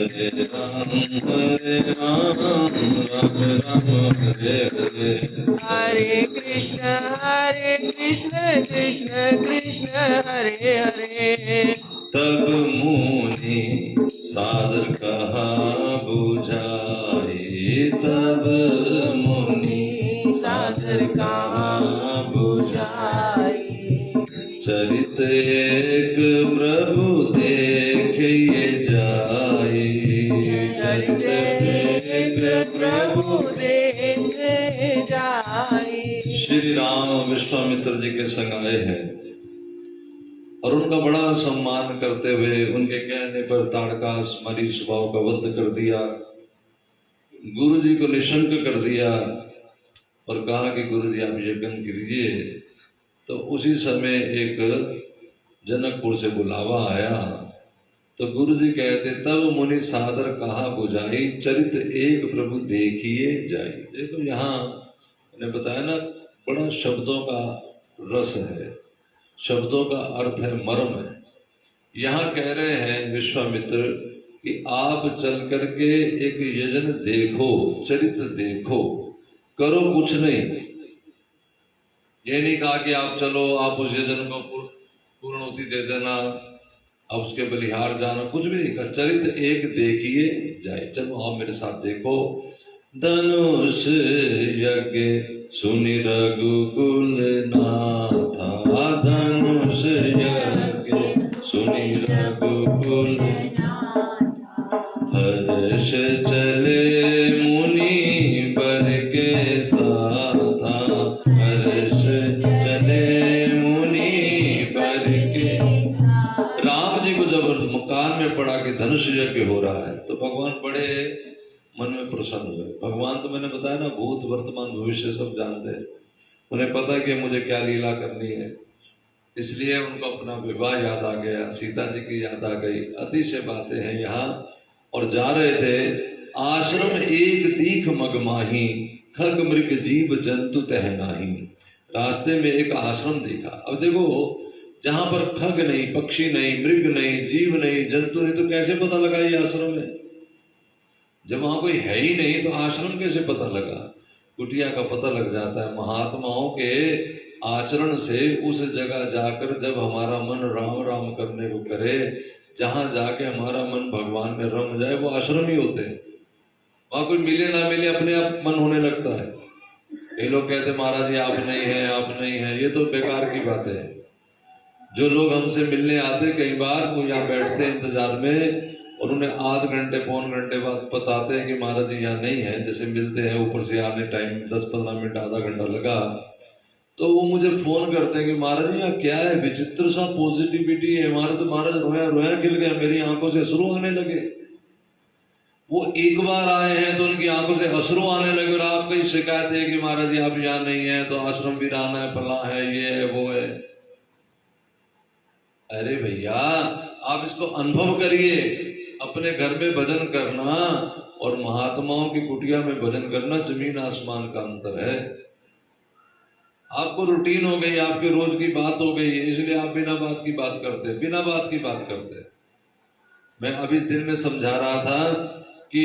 हरे राम राम राम हरे हरे। हरे कृष्ण कृष्ण कृष्ण हरे हरे। तब मुनि सादर कहा बुझाई, तब मुनि सादर कहा बुझाई। चरित एक प्रभु देखिए जाई, चरित एक प्रभु देखे जाई। श्री राम विश्वामित्र जी के संग आए हैं और उनका बड़ा सम्मान करते हुए उनके कहने पर ताड़कास मरी स्वभाव का वध कर दिया, गुरु जी को निशंक कर दिया और कहा कि गुरु जी आप यज्ञ कीजिए। तो उसी समय एक जनकपुर से बुलावा आया तो गुरु जी कहते तब मुनि सादर कहा बुझाई, चरित एक प्रभु देखिए जाई। देखो यहाँ मैंने बताया ना, बड़ा शब्दों का रस है, शब्दों का अर्थ है, मर्म है। यहाँ कह रहे हैं विश्वामित्र कि आप चल करके एक यजन देखो, चरित्र देखो, करो कुछ नहीं। ये नहीं कहा कि आप चलो आप उस यजन को पूर्णोति दे देना, अब उसके बलिहार जाना, कुछ भी नहीं कहा। चरित्र एक देखिए जाए, चलो आप मेरे साथ देखो। धनुष यज्ञ सुनि रघुकुल नाथा, धनुष यज्ञ सुनि रघुकुल हर्ष चले मुनि बर के साथा, हर्ष चले मुनि बर के। राम जी को जब मकान में पड़ा कि धनुष यज्ञ हो रहा है तो भगवान बड़े मन में प्रसन्न हुए। भगवान तो मैंने बताया ना, भूत वर्तमान भविष्य सब जानते हैं, उन्हें पता कि मुझे क्या लीला करनी है, इसलिए उनको अपना विवाह याद आ गया, सीता जी की याद आ गई, अतिशय बातें हैं यहाँ। और जा रहे थे, आश्रम एक दीख मगमाही, खग मृग जीव जंतु तह नाही। रास्ते में एक आश्रम देखा। अब देखो जहां पर खग नहीं, पक्षी नहीं, मृग नहीं, जीव नहीं, जंतु नहीं, तो कैसे पता लगा ये आश्रम है? जब वहां कोई है ही नहीं तो आश्रम कैसे पता लगा? कुटिया का पता लग जाता है। महात्माओं के आचरण से उस जगह जाकर जब हमारा मन राम राम करने को करे, जहां जाके हमारा मन भगवान में रम जाए, वो आश्रम ही होते हैं। वहां कोई मिले ना मिले अपने आप मन होने लगता है। कई लोग कहते महाराज जी आप नहीं है, आप नहीं है, ये तो बेकार की बात है। जो लोग हमसे मिलने आते कई बार वो यहाँ बैठते हैं इंतजार में और उन्हें आध घंटे पौन घंटे बाद बताते हैं कि महाराज जी यहाँ नहीं है। जैसे मिलते हैं ऊपर से आने टाइम 10-15 मिनट आधा घंटा लगा तो वो मुझे फोन करते हैं कि महाराज जी यहाँ क्या है, विचित्र सा पॉजिटिविटी है, हमारे तो महाराज रोया रोया गिर गया, मेरी आंखों से अश्रु आने लगे। वो एक बार आए हैं तो उनकी आंखों से अश्रु आने लगे और आपकी शिकायत है कि महाराज जी आप यहाँ नहीं है तो आश्रम भी रहना है, फला है, ये है, वो है। अरे भैया आप इसको अनुभव करिए। अपने घर में भजन करना और महात्माओं की कुटिया में भजन करना जमीन आसमान का अंतर है। आपको रूटीन हो गई, आपकी रोज की बात हो गई, इसलिए आप बिना बात की बात करते, बिना बात की बात करते। मैं अभी दिन में समझा रहा था कि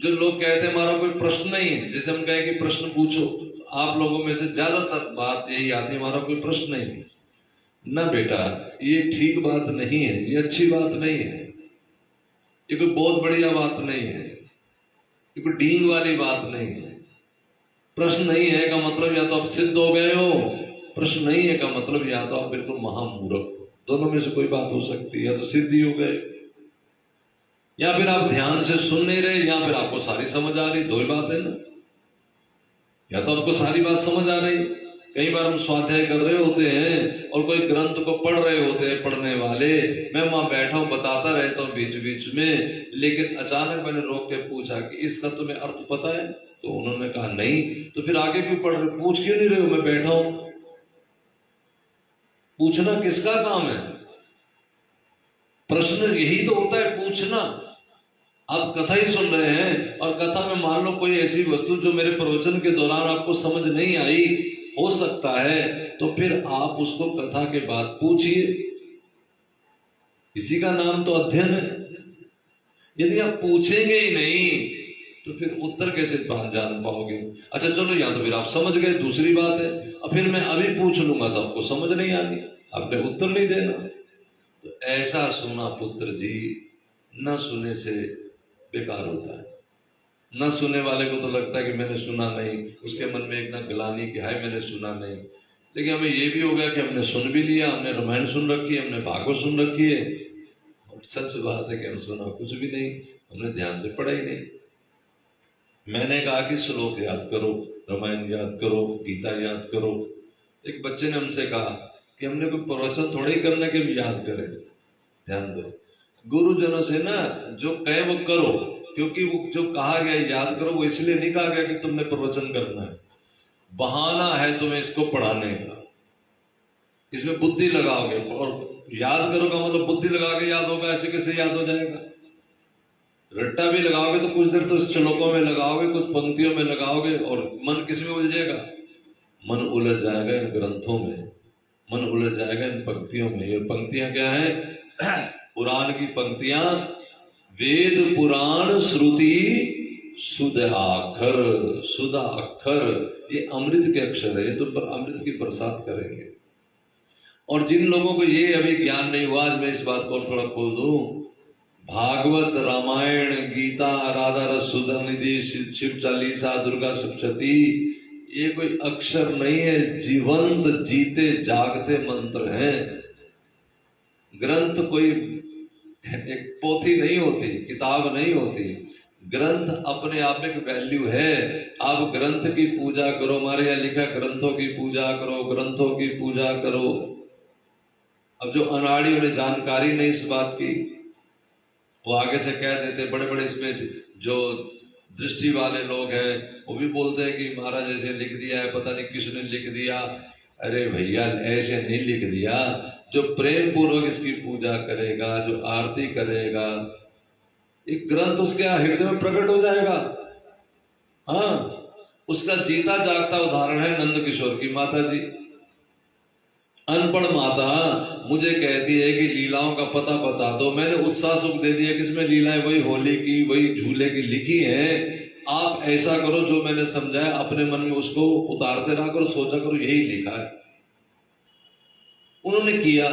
जो लोग कहते हैं हमारा कोई प्रश्न नहीं है, जैसे हम कहें कि प्रश्न पूछो, आप लोगों में से ज्यादातर बात यही आती है हमारा कोई प्रश्न नहीं है। ना बेटा, ये ठीक बात नहीं है, ये अच्छी बात नहीं है, ये कोई बहुत बढ़िया बात नहीं है, ये कोई डींग वाली बात नहीं है। प्रश्न नहीं है का मतलब या तो आप सिद्ध हो गए हो, प्रश्न नहीं है का मतलब या तो आप बिल्कुल महामूर्ख। दोनों में से कोई बात हो सकती है, या तो सिद्धि हो गए या फिर आप ध्यान से सुन नहीं रहे, या फिर आपको सारी समझ आ रही। दो ही बात है ना, या तो आपको सारी बात समझ आ रही। कई बार हम स्वाध्याय कर रहे होते हैं और कोई ग्रंथ को पढ़ रहे होते हैं पढ़ने वाले, मैं वहां बैठा हूं बताता रहता हूं बीच बीच में, लेकिन अचानक मैंने रोक के पूछा कि इसका तुम्हें अर्थ पता है? तो उन्होंने कहा नहीं। तो फिर आगे क्यों पढ़ रहे, पूछ क्यों नहीं रहे हो? मैं बैठा हूं। पूछना किसका काम है? प्रश्न यही तो होता है, पूछना। आप कथा ही सुन रहे हैं और कथा में मान लो कोई ऐसी वस्तु जो मेरे प्रवचन के दौरान आपको समझ नहीं आई, हो सकता है, तो फिर आप उसको कथा के बाद पूछिए। इसी का नाम तो अध्ययन है। यदि आप पूछेंगे ही नहीं तो फिर उत्तर कैसे जान पाओगे। अच्छा चलो, या तो फिर आप समझ गए, दूसरी बात है, अब फिर मैं अभी पूछ लूंगा तो आपको समझ नहीं आनी, आपने उत्तर नहीं देना। तो ऐसा सुना पुत्र जी न सुने से बेकार होता है। न सुनने वाले को तो लगता है कि मैंने सुना नहीं, उसके मन में एक ना ग्लानि कि हाय मैंने सुना नहीं। लेकिन हमें ये भी हो गया कि हमने सुन भी लिया, हमने रामायण सुन रखी है, हमने भागवत सुन रखी है, और सच बात है कि हम सुना कुछ भी नहीं, हमने ध्यान से पढ़ा ही नहीं। मैंने कहा कि श्लोक याद करो, रामायण याद करो, गीता याद करो। एक बच्चे ने हमसे कहा कि हमने कोई प्रवचन थोड़ा ही करने के भी याद करें। ध्यान दो, गुरुजनों से ना जो कहे वो करो, क्योंकि वो जो कहा गया याद करो वो इसलिए नहीं कहा गया कि तुमने प्रवचन करना है, बहाना है तुम्हें इसको पढ़ाने का, इसमें बुद्धि लगाओगे। और याद करो का मतलब बुद्धि लगा के याद होगा, ऐसे कैसे याद हो जाएगा। रट्टा भी लगाओगे तो कुछ देर तो श्लोकों में लगाओगे, कुछ पंक्तियों में लगाओगे, और मन किस में उलझेगा, मन उलझ जाएगा इन ग्रंथों में, मन उलझ जाएगा इन पंक्तियों में। ये पंक्तियां क्या है, पुराण की पंक्तियां, वेद पुराण श्रुति सुध आखर, सुधा अक्षर, ये अमृत के अक्षर है, ये तो अमृत की बरसात करेंगे। और जिन लोगों को ये अभी ज्ञान नहीं हुआ, आज मैं इस बात को थोड़ा खोल दूं, भागवत, रामायण, गीता, राधा रस सुधा निधि, शिव चालीसा, दुर्गा सप्तशती, ये कोई अक्षर नहीं है, जीवंत जीते जागते मंत्र हैं। ग्रंथ कोई एक पोथी नहीं होती, किताब नहीं होती, ग्रंथ अपने आप एक वैल्यू है। आप ग्रंथ की पूजा करो, हमारे यहाँ लिखा ग्रंथों की पूजा करो, ग्रंथों की पूजा करो। अब जो अनाड़ियों ने जानकारी नहीं इस बात की, वो आगे से कह देते, बड़े बड़े इसमें जो दृष्टि वाले लोग हैं वो भी बोलते हैं कि महाराज ऐसे लिख दिया है, पता नहीं किसने लिख दिया। अरे भैया ऐसे नहीं लिख दिया, जो प्रेम पूर्वक इसकी पूजा करेगा, जो आरती करेगा, एक ग्रंथ उसके हृदय में प्रकट हो जाएगा। हाँ, उसका जीता जागता उदाहरण है नंद किशोर की माता जी। अनपढ़ माता मुझे कहती है कि लीलाओं का पता बता दो, मैंने उत्साह सुख दे दिया, किसमें लीलाएं वही होली की, वही झूले की लिखी है। आप ऐसा करो जो मैंने समझाया, अपने मन में उसको उतारते रहा करो, सोचा करो यही लिखा है। उन्होंने किया।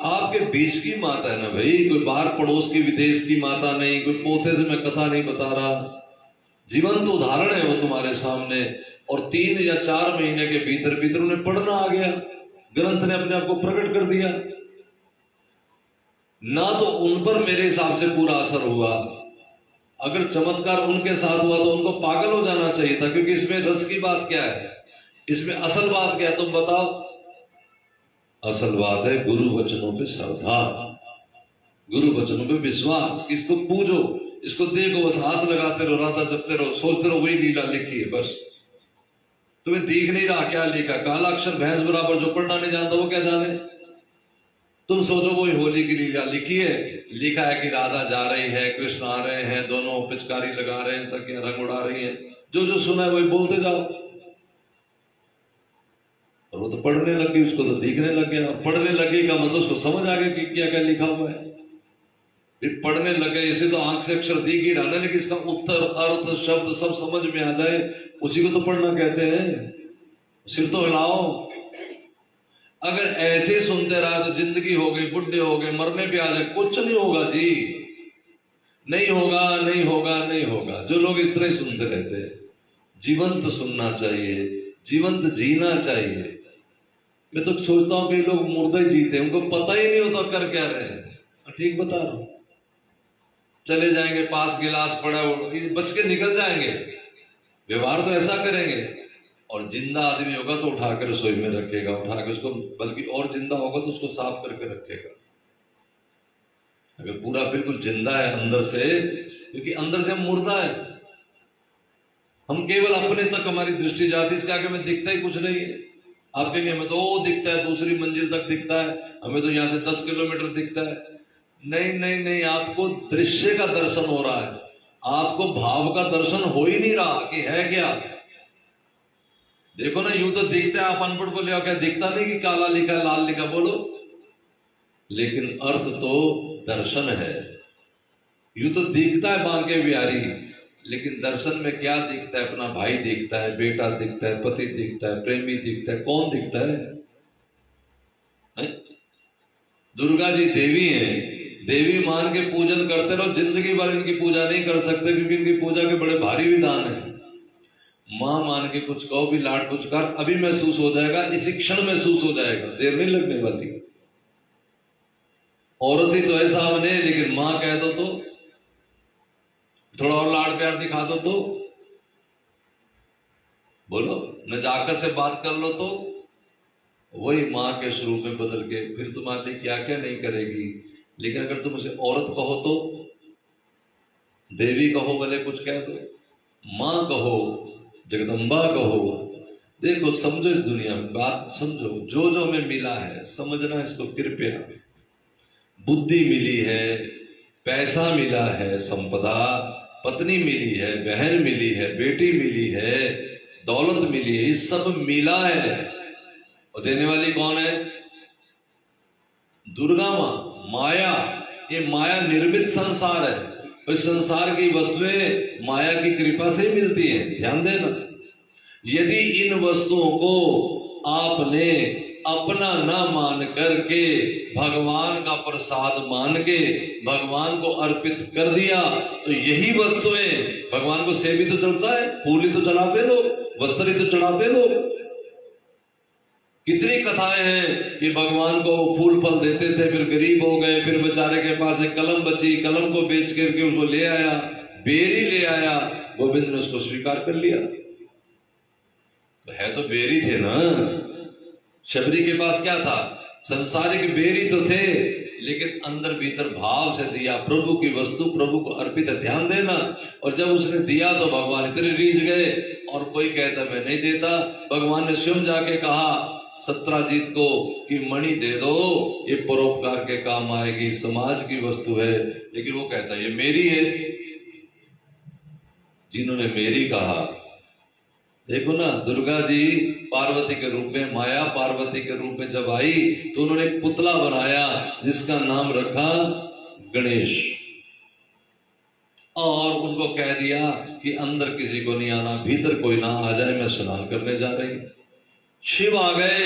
आपके बीच की माता है ना भाई, कोई बाहर पड़ोस की विदेश की माता नहीं, कोई पोते से मैं कथा नहीं बता रहा, जीवंत उदाहरण है वो तुम्हारे सामने। और 3 या 4 महीने के भीतर भीतर उन्हें पढ़ना आ गया, ग्रंथ ने अपने आप को प्रकट कर दिया। ना तो उन पर मेरे हिसाब से पूरा असर हुआ, अगर चमत्कार उनके साथ हुआ तो उनको पागल हो जाना चाहिए था, क्योंकि इसमें रस की बात क्या है, इसमें असल बात क्या है, तुम बताओ। असल बात है गुरु वचनों पे श्रद्धा, गुरु वचनों पे विश्वास, इसको पूजो, इसको देखो, बस हाथ लगाते रहो, राधा जपते रहो, सोचते रहो वही लीला लिखी है बस। तुम्हें दिख नहीं रहा क्या लिखा, काला अक्षर भैंस बराबर, जो पढ़ना नहीं जानता वो क्या जाने। तुम सोचो वही होली की लीला लिखी है, लिखा है कि राधा जा रही है, कृष्ण आ रहे हैं, दोनों पिचकारी लगा रहे हैं, सखियां रंग उड़ा रही हैं, जो जो सुना है वही बोलते जाओ। और वो तो पढ़ने लगी, उसको तो दिखने लग गया। पढ़ने लगी का मतलब उसको समझ आ गया कि क्या क्या लिखा हुआ है। फिर पढ़ने लगे, इसे तो आंख से अक्षर दिख ही रहा, लेकिन इसका उत्तर, अर्थ, शब्द सब समझ में आ जाए, उसी को तो पढ़ना कहते हैं। सिर तो हिलाओ। अगर ऐसे सुनते रहा तो जिंदगी हो गई, बुढ़े हो गए, मरने पे आ जाए, कुछ नहीं होगा जी, नहीं होगा, नहीं होगा, नहीं होगा। जो लोग इस तरह सुनते रहते हैं, जीवंत सुनना चाहिए, जीवंत जीना चाहिए। मैं तो सोचता हूं कि लोग मुर्दा ही जीते, उनको पता ही नहीं होता कर क्या रहे हैं। ठीक बता रहा हूं, चले जाएंगे, पास गिलास पड़ा, बच के निकल जाएंगे, व्यवहार तो ऐसा करेंगे। और जिंदा आदमी होगा तो उठा कर रसोई में रखेगा, उठा के उसको, बल्कि और जिंदा होगा तो उसको साफ करके रखेगा। अगर पूरा बिल्कुल जिंदा है अंदर से, क्योंकि अंदर से हम मुर्दा है, हम केवल अपने तक हमारी दृष्टि जाती, इसके आगे में दिखता ही कुछ नहीं है। आप कहेंगे हमें तो वो दिखता है, दूसरी मंजिल तक दिखता है, हमें तो यहां से 10 किलोमीटर दिखता है। नहीं नहीं नहीं, आपको दृश्य का दर्शन हो रहा है, आपको भाव का दर्शन हो ही नहीं रहा कि है क्या। देखो ना, यूं तो दिखता है, आप अनपढ़ को ले क्या दिखता नहीं कि काला लिखा लाल लिखा, बोलो, लेकिन अर्थ तो दर्शन है। यूं तो दिखता है बांके बिहारी, लेकिन दर्शन में क्या दिखता है? अपना भाई दिखता है, बेटा दिखता है, पति दिखता है, प्रेमी दिखता है, कौन दिखता है? दुर्गा जी देवी हैं, देवी मान के पूजन करते रहो, जिंदगी भर इनकी पूजा नहीं कर सकते, क्योंकि इनकी पूजा के बड़े भारी विधान है। मां मान के कुछ कहो भी, लाड पुचकार अभी महसूस हो जाएगा, इसी क्षण महसूस हो जाएगा, देर नहीं लगने वाली। औरत ही तो है सामने, लेकिन मां कह दो तो, थोड़ा और लाड प्यार दिखा दो तो, बोलो नजाकत से बात कर लो तो वही मां के स्वरूप में बदल के फिर तुम्हारे लिए क्या क्या नहीं करेगी। लेकिन अगर तुम उसे औरत कहो तो, देवी कहो भले कुछ कह दो, मां कहो, जगदम्बा कहो, देखो समझो, इस दुनिया में बात समझो, जो जो हमें मिला है समझना इसको कृपया। बुद्धि मिली है, पैसा मिला है, संपदा, पत्नी मिली है, बहन मिली है, बेटी मिली है, दौलत मिली है, ये सब मिला है, और देने वाली कौन है? दुर्गा मां, माया। ये माया निर्मित संसार है, इस संसार की वस्तुएं माया की कृपा से मिलती हैं, ध्यान देना। यदि इन वस्तुओं को आपने अपना न मान करके भगवान का प्रसाद मान के भगवान को अर्पित कर दिया, तो यही वस्तुएं, भगवान को सेब ही तो चढ़ता है, फूल ही तो चढ़ाते लोग, वस्त्र ही तो चढ़ाते लोग। कितनी कथाएं हैं कि भगवान को फूल फल देते थे, फिर गरीब हो गए, फिर बेचारे के पास एक कलम बची, कलम को बेच करके उसको ले आया, बेरी ले आया, गोविंद ने उसको स्वीकार कर लिया। तो है तो बेरी थे ना, शबरी के पास क्या था? संसारिक बेरी तो थे, लेकिन अंदर भीतर भाव से दिया, प्रभु की वस्तु प्रभु को अर्पित है, ध्यान देना। और जब उसने दिया तो भगवान इतने रीझ गए, और कोई कहता मैं नहीं देता, भगवान ने स्वयं जाके कहा सत्राजीत को कि मणि दे दो, ये परोपकार के काम आएगी, समाज की वस्तु है। लेकिन वो कहता ये मेरी है। जिन्होंने मेरी कहा, देखो ना, दुर्गा जी पार्वती के रूप में, माया पार्वती के रूप में जब आई तो उन्होंने एक पुतला बनाया जिसका नाम रखा गणेश, और उनको कह दिया कि अंदर किसी को नहीं आना, भीतर कोई ना आ जाए, मैं स्नान करने जा रही। शिव आ गए,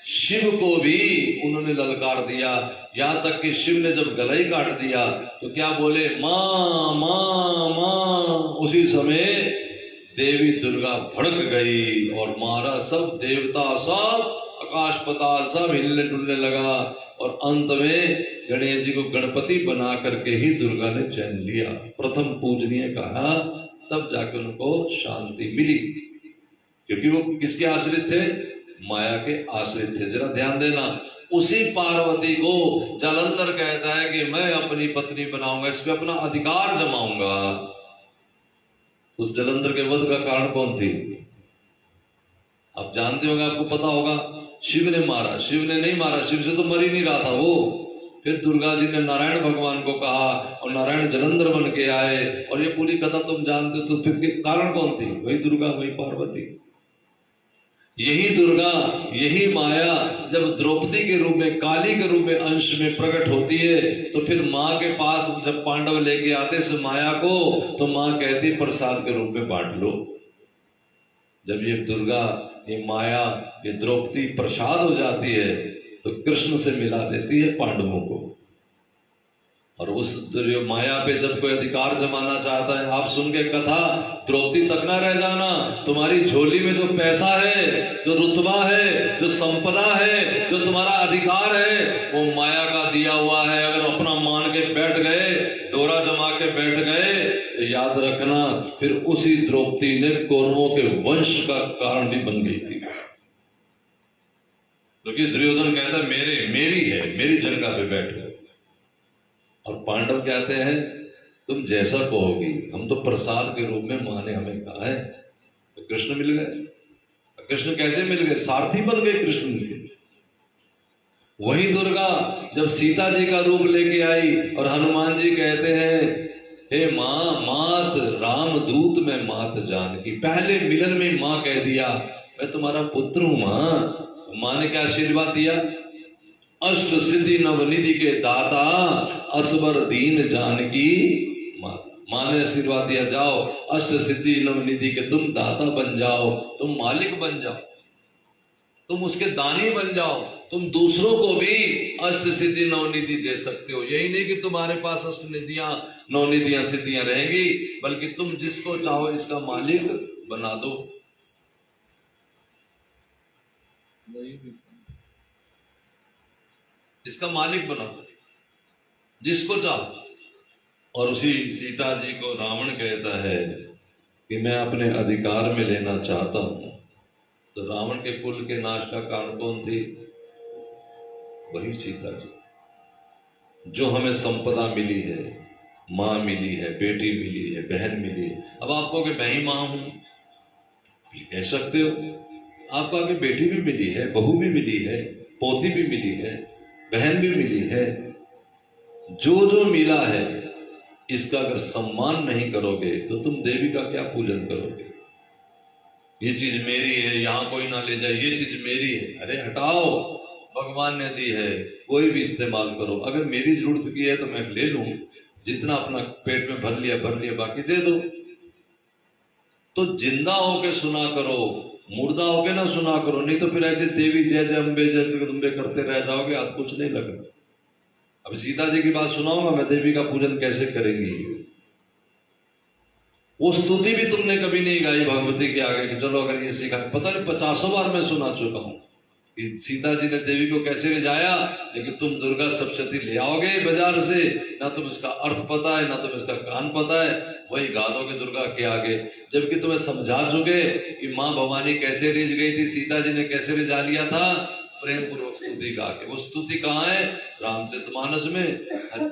शिव को भी उन्होंने ललकार दिया, यहां तक कि शिव ने जब गला ही काट दिया तो क्या बोले? मां मां मां। उसी समय देवी दुर्गा भड़क गई और मारा, सब देवता, सब आकाश पताल सब हिलने डुलने लगा, और अंत में गणेश जी को गणपति बना करके ही दुर्गा ने चैन लिया, प्रथम पूजनीय कहा, तब जाके उनको शांति मिली। क्योंकि वो किसके आश्रित थे? माया के आश्रित थे। जरा ध्यान देना, उसी पार्वती को जलंधर कहता है कि मैं अपनी पत्नी बनाऊंगा, इस पे अपना अधिकार जमाऊंगा। उस जलंधर के वध का कारण कौन थी? आप जानते होंगे, आपको पता होगा। शिव ने मारा, शिव ने नहीं मारा, शिव से तो मर ही नहीं रहा था वो। फिर दुर्गा जी ने नारायण भगवान को कहा और नारायण जलंधर बन के आए, और ये पूरी कथा तुम जानते हो। तो फिर कारण कौन थी? वही दुर्गा, वही पार्वती। यही दुर्गा, यही माया जब द्रौपदी के रूप में, काली के रूप में अंश में प्रकट होती है, तो फिर माँ के पास जब पांडव लेके आते इस माया को, तो माँ कहती प्रसाद के रूप में बांट लो। जब ये दुर्गा, ये माया, ये द्रौपदी प्रसाद हो जाती है, तो कृष्ण से मिला देती है पांडवों को। और उस माया पे जब कोई अधिकार जमाना चाहता है, आप सुन के कथा, द्रौपदी तक ना रह जाना, तुम्हारी झोली में जो पैसा है, जो रुतबा है, जो संपदा है, जो तुम्हारा अधिकार है, वो माया का दिया हुआ है। अगर अपना मान के बैठ गए, डोरा जमा के बैठ गए, तो याद रखना फिर उसी द्रौपदी ने कौरवों के वंश का कारण भी बन गई थी। क्योंकि दुर्योधन कहता मेरी है, मेरी जगह पे बैठो, और पांडव कहते हैं तुम जैसा कहोगी, हम तो प्रसाद के रूप में माँ ने हमें कहा है। तो कृष्ण मिल गए। कृष्ण कैसे मिल गए? सारथी बन गए कृष्ण के। वही दुर्गा जब सीता जी का रूप लेके आई, और हनुमान जी कहते हैं हे माँ, मात राम दूत में मात जानकी। पहले मिलन में माँ कह दिया मैं तुम्हारा पुत्र हूं। माँ ने क्या आशीर्वाद दिया? अष्ट सिद्धि नवनिधि के दाता, असबर दीन जानकी माता। माँ ने आशीर्वाद दिया, जाओ अष्ट सिद्धि नवनिधि के तुम दाता बन जाओ, तुम मालिक बन जाओ, तुम उसके दानी बन जाओ, तुम दूसरों को भी अष्ट सिद्धि नवनिधि दे सकते हो। यही नहीं कि तुम्हारे पास अष्ट निधियां नवनिधियां सिद्धियां रहेंगी, बल्कि तुम जिसको चाहो इसका मालिक बना दो। इसका मालिक बना दो जिसको चाहो। और उसी सीता जी को रावण कहता है कि मैं अपने अधिकार में लेना चाहता हूं। तो रावण के कुल के नाश का कारण कौन थी? वही सीता जी। जो हमें संपदा मिली है, माँ मिली है, बेटी मिली है, बहन मिली है। अब आप कहोगे मैं ही माँ हूं, कह सकते हो। आपको आगे बेटी भी मिली है, बहू भी मिली है, पोती भी मिली है, बहन भी मिली है। जो जो मिला है इसका अगर सम्मान नहीं करोगे तो तुम देवी का क्या पूजन करोगे? ये चीज मेरी है, यहां कोई ना ले जाए, ये चीज मेरी है। अरे हटाओ, भगवान ने दी है, कोई भी इस्तेमाल करो। अगर मेरी जरूरत की है तो मैं ले लूं, जितना अपना पेट में भर लिया, बाकी दे दो। तो जिंदा होके सुना करो, मुर्दा होके ना सुना करो, नहीं तो फिर ऐसे देवी जय जय अम्बे जय जगदम्बे करते रह जाओगे, आज कुछ नहीं लगना। अब सीता जी की बात सुनाऊंगा मैं, देवी का पूजन कैसे करेंगी। वो स्तुति भी तुमने कभी नहीं गाई भगवती के आगे कि चलो अगर ये सीखा। पता नहीं 50 बार मैं सुना चुका हूं कि सीता जी ने देवी को कैसे ले जाया, लेकिन तुम दुर्गा सप्तशती ले आओगे बाजार से, ना तुम इसका अर्थ पता है, ना तुम इसका कान पता है, वही गा दोगे दुर्गा के आगे। जबकि तुम्हें समझा चुके कि माँ भवानी कैसे रिझ गई थी, सीता जी ने कैसे रिझा लिया था, प्रेम पूर्वक स्तुति गा के। वो स्तुति कहाँ है? रामचरितमानस में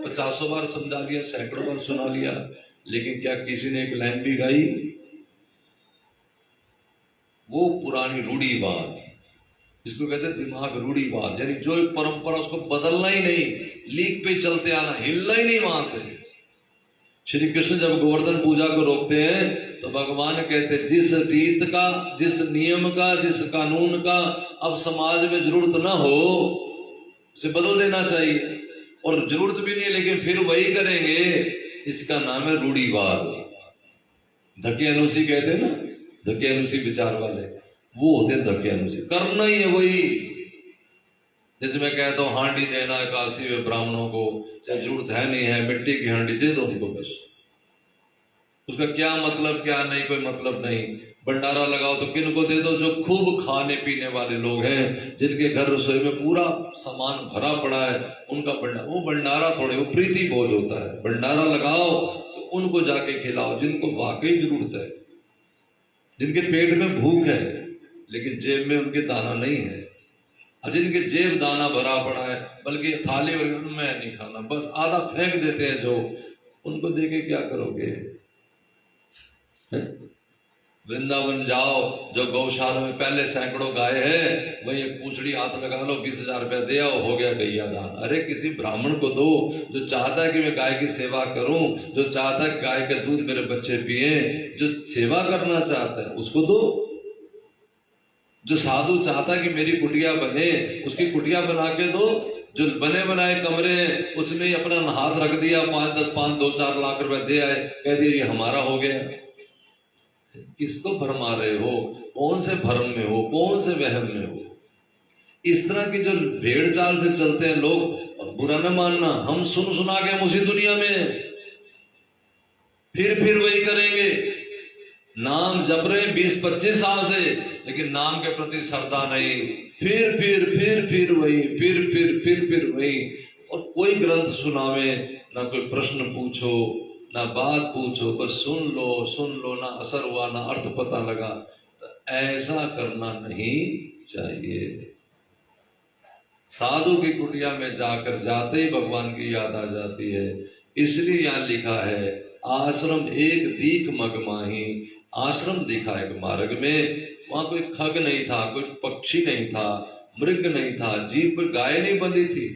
50 बार समझा लिया, सैकड़ों बार सुना लिया, लेकिन क्या किसी ने एक लाइन भी गाई? वो पुरानी रूढ़ीवाद, इसको कहते हैं दिमाग रूढ़ीवाद, यानी जो एक परंपरा उसको बदलना ही नहीं, लीक पे चलते आना, हिलना ही नहीं वहां से। श्री कृष्ण जब गोवर्धन पूजा को रोकते हैं तो भगवान कहते हैं जिस रीत का, जिस नियम का, जिस कानून का अब समाज में जरूरत ना हो उसे बदल देना चाहिए। और जरूरत भी नहीं लेकिन फिर वही करेंगे, इसका नाम है रूढ़ीवाद। धकियानुसी कहते हैं ना, धकियानुसी विचार वाले, वो होते धकियानुसी। करना ही है वही। जैसे मैं कहता हूँ हांडी देना है काशी में ब्राह्मणों को, चाहे जरूरत है नहीं है, मिट्टी की हांडी दे दो उनको बस। उसका क्या मतलब, क्या नहीं, कोई मतलब नहीं। भंडारा लगाओ तो किन को दे दो? जो खूब खाने पीने वाले लोग हैं, जिनके घर रसोई में पूरा सामान भरा पड़ा है, उनका भंडारा। वो भंडारा थोड़े, वो प्रीति भोज होता है। भंडारा लगाओ तो उनको जाके खिलाओ जिनको वाकई जरूरत है, जिनके पेट में भूख है लेकिन जेब में उनके दाना नहीं है, और जिनके जेब दाना भरा पड़ा है, बल्कि थाली में नहीं खाना, बस आधा फेंक देते हैं, जो उनको देके क्या करोगे? वृंदावन जाओ, जो गौशाला में पहले सैकड़ों गाय है, वही एक पूछड़ी हाथ लगा लो, 20,000 रुपया दे आओ, हो गया गैया दान। अरे किसी ब्राह्मण को दो जो चाहता है कि मैं गाय की सेवा करूं, जो चाहता है कि गाय का दूध मेरे बच्चे पिए, जो सेवा करना चाहता है उसको दो। जो साधु चाहता है कि मेरी कुटिया बने, उसकी कुटिया बना के दो। जो बने बनाए कमरे हैं उसमें ही अपना हाथ रख दिया, 5, 10, 5, 2, 4 लाख रुपए दे आए, कह दिया ये हमारा हो गया। किसको भरमा रहे हो? कौन से भ्रम में हो, कौन से वहम में हो? इस तरह की जो भेड़ चाल से चलते हैं लोग, और बुरा न मानना, हम सुन सुना के हम उसी दुनिया में फिर वही करेंगे। नाम जप रहे 20-25 साल से, लेकिन नाम के प्रति श्रद्धा नहीं, फिर वही, फिर वही। और कोई ग्रंथ सुनावे ना, कोई प्रश्न पूछो ना, बात पूछो, बस सुन लो, ना असर हुआ, ना अर्थ पता लगा। तो ऐसा करना नहीं चाहिए। साधु की कुटिया में जाकर जाते ही भगवान की याद आ जाती है। इसलिए यहां लिखा है आश्रम एक दीक मगमाही। आश्रम दिखा एक मार्ग में, वहां कोई खग नहीं था, कोई पक्षी नहीं था, मृग नहीं था, जीव, कोई गाय नहीं बंधी थी,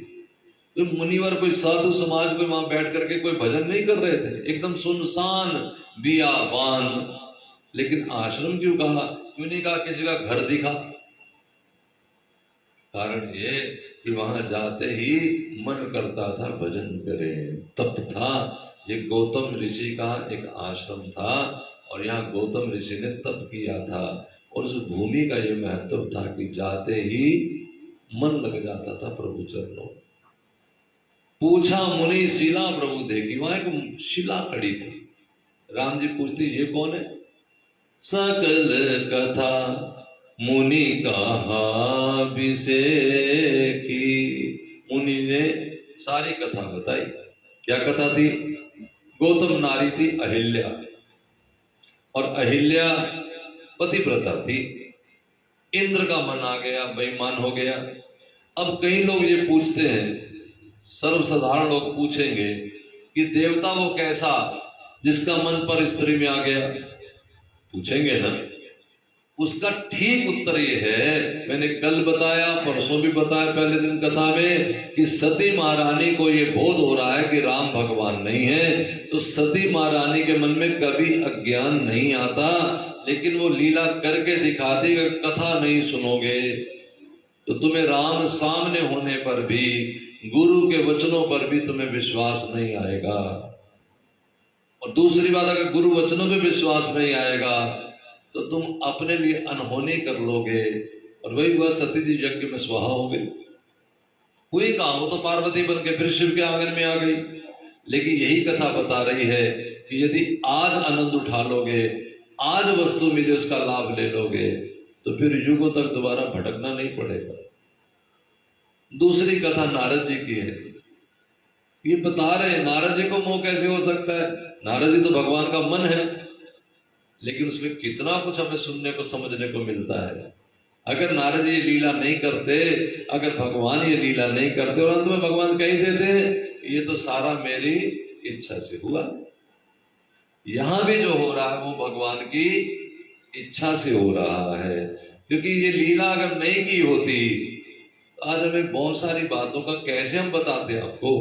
कोई मुनिवर, कोई साधु समाज कोई वहां बैठ करके कोई भजन नहीं कर रहे थे। एकदम सुनसान बियाबान। लेकिन आश्रम क्यों कहा? क्यों नहीं कहा किसी का घर दिखा? कारण ये कि वहां जाते ही मन करता था भजन करें। तप था। ये गौतम ऋषि का एक आश्रम था और यहाँ गौतम ऋषि ने तप किया था और उस भूमि का ये महत्व था कि जाते ही मन लग जाता था प्रभु चरणों। पूछा मुनि शिला प्रभु देखी, वहां एक शिला खड़ी थी। राम जी पूछते ये कौन है? सकल कथा मुनि कहा विषेखी। मुनि ने सारी कथा बताई। क्या कथा थी? गौतम नारी थी अहिल्या और अहिल्या पतिव्रता थी। इंद्र का मन आ गया, बेईमान हो गया। अब कई लोग ये पूछते हैं, सर्वसाधारण लोग पूछेंगे कि देवता वो कैसा जिसका मन पर स्त्री में आ गया? पूछेंगे ना। उसका ठीक उत्तर ये है, मैंने कल बताया, परसों भी बताया पहले दिन कथा में, कि सती महारानी को ये बोध हो रहा है कि राम भगवान नहीं है। तो सती महारानी के मन में कभी अज्ञान नहीं आता, लेकिन वो लीला करके दिखाती कि कथा नहीं सुनोगे तो तुम्हें राम सामने होने पर भी, गुरु के वचनों पर भी तुम्हें विश्वास नहीं आएगा। और दूसरी बात, अगर गुरु वचनों पे विश्वास नहीं आएगा तो तुम अपने लिए अनहोनी कर लोगे। और वही हुआ, सती जी यज्ञ में स्वाहा हो गई। हुई कहां? वो तो पार्वती बन के फिर शिव के आंगन में आ गई। लेकिन यही कथा बता रही है कि यदि आज आनंद उठा लोगे, आज वस्तु मिले उसका लाभ ले लोगे, तो फिर युगों तक दोबारा भटकना नहीं पड़ेगा। दूसरी कथा नारद जी की है। ये बता रहे नारद जी को मोह कैसे हो सकता है? नारद जी तो भगवान का मन है, लेकिन उसमें कितना कुछ हमें सुनने को समझने को मिलता है। अगर नारद जी ये लीला नहीं करते, अगर भगवान ये लीला नहीं करते, और अंत में भगवान कह देते ये तो सारा मेरी इच्छा से हुआ। यहां भी जो हो रहा है वो भगवान की इच्छा से हो रहा है। क्योंकि ये लीला अगर नहीं की होती तो आज हमें बहुत सारी बातों का कैसे हम बताते आपको।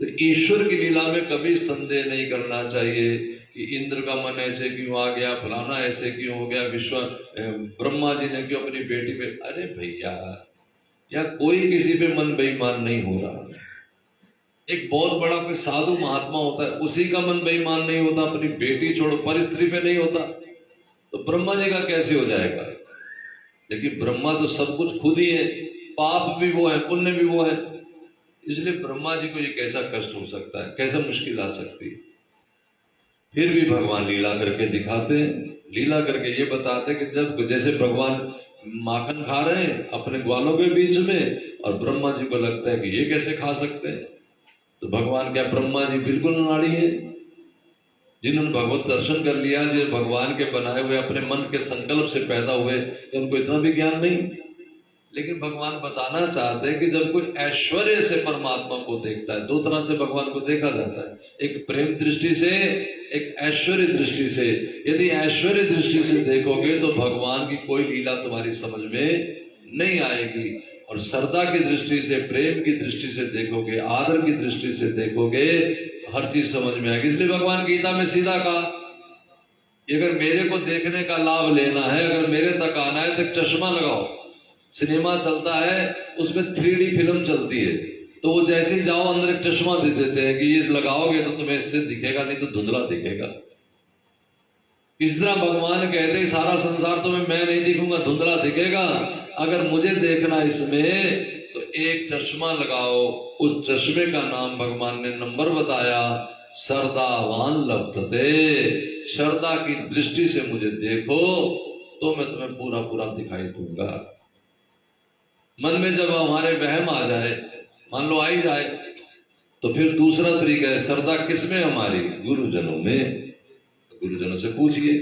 तो ईश्वर की लीला में कभी संदेह नहीं करना चाहिए कि इंद्र का मन ऐसे क्यों आ गया, फलाना ऐसे क्यों हो गया, विश्व ब्रह्मा जी ने क्यों अपनी बेटी पे। अरे भैया, या कोई किसी पे मन बेईमान नहीं हो रहा। एक बहुत बड़ा कोई साधु महात्मा होता है, उसी का मन बेईमान नहीं होता, अपनी बेटी छोड़ो पर स्त्री पे नहीं होता, तो ब्रह्मा जी का कैसे हो जाएगा? लेकिन ब्रह्मा तो सब कुछ खुद ही है, पाप भी वो है, पुण्य भी वो है। इसलिए ब्रह्मा जी को ये कैसा कष्ट हो सकता है, कैसा मुश्किल आ सकती है? फिर भी भगवान लीला करके दिखाते हैं। लीला करके ये बताते हैं कि जब जैसे भगवान माखन खा रहे हैं अपने ग्वालों के बीच में, और ब्रह्मा जी को लगता है कि ये कैसे खा सकते हैं, तो भगवान क्या ब्रह्मा जी बिल्कुल नाड़ी है, जिन्होंने भगवत दर्शन कर लिया, जो भगवान के बनाए हुए अपने मन के संकल्प से पैदा हुए, तो उनको इतना भी ज्ञान नहीं। लेकिन भगवान बताना चाहते हैं कि जब कोई ऐश्वर्य से परमात्मा को देखता है, दो तरह से भगवान को देखा जाता है, एक प्रेम दृष्टि से, एक ऐश्वर्य दृष्टि से। यदि ऐश्वर्य दृष्टि से देखोगे तो भगवान की कोई लीला तुम्हारी समझ में नहीं आएगी, और श्रद्धा की दृष्टि से, प्रेम की दृष्टि से देखोगे, आदर की दृष्टि से देखोगे, हर चीज समझ में आएगी। इसलिए भगवान गीता में सीधा कहा, अगर मेरे को देखने का लाभ लेना है, अगर मेरे तक आना है तो चश्मा लगाओ। सिनेमा चलता है, उसमें 3D फिल्म चलती है, तो वो जैसे ही जाओ अंदर एक चश्मा दे देते हैं कि ये लगाओगे तो तुम्हें इससे दिखेगा, नहीं तो धुंधला दिखेगा। इस तरह भगवान कहते हैं सारा संसार तुम्हें मैं नहीं दिखूंगा, धुंधला दिखेगा। अगर मुझे देखना इसमें तो एक चश्मा लगाओ। उस चश्मे का नाम भगवान ने नंबर बताया, श्रद्धावान लभते। श्रद्धा की दृष्टि से मुझे देखो तो मैं तुम्हें पूरा पूरा दिखाई दूंगा। मन में जब हमारे वहम आ जाए, मान लो आ ही जाए, तो फिर दूसरा तरीका है, श्रद्धा किसमें हमारी? गुरुजनों में। गुरुजनों से पूछिए।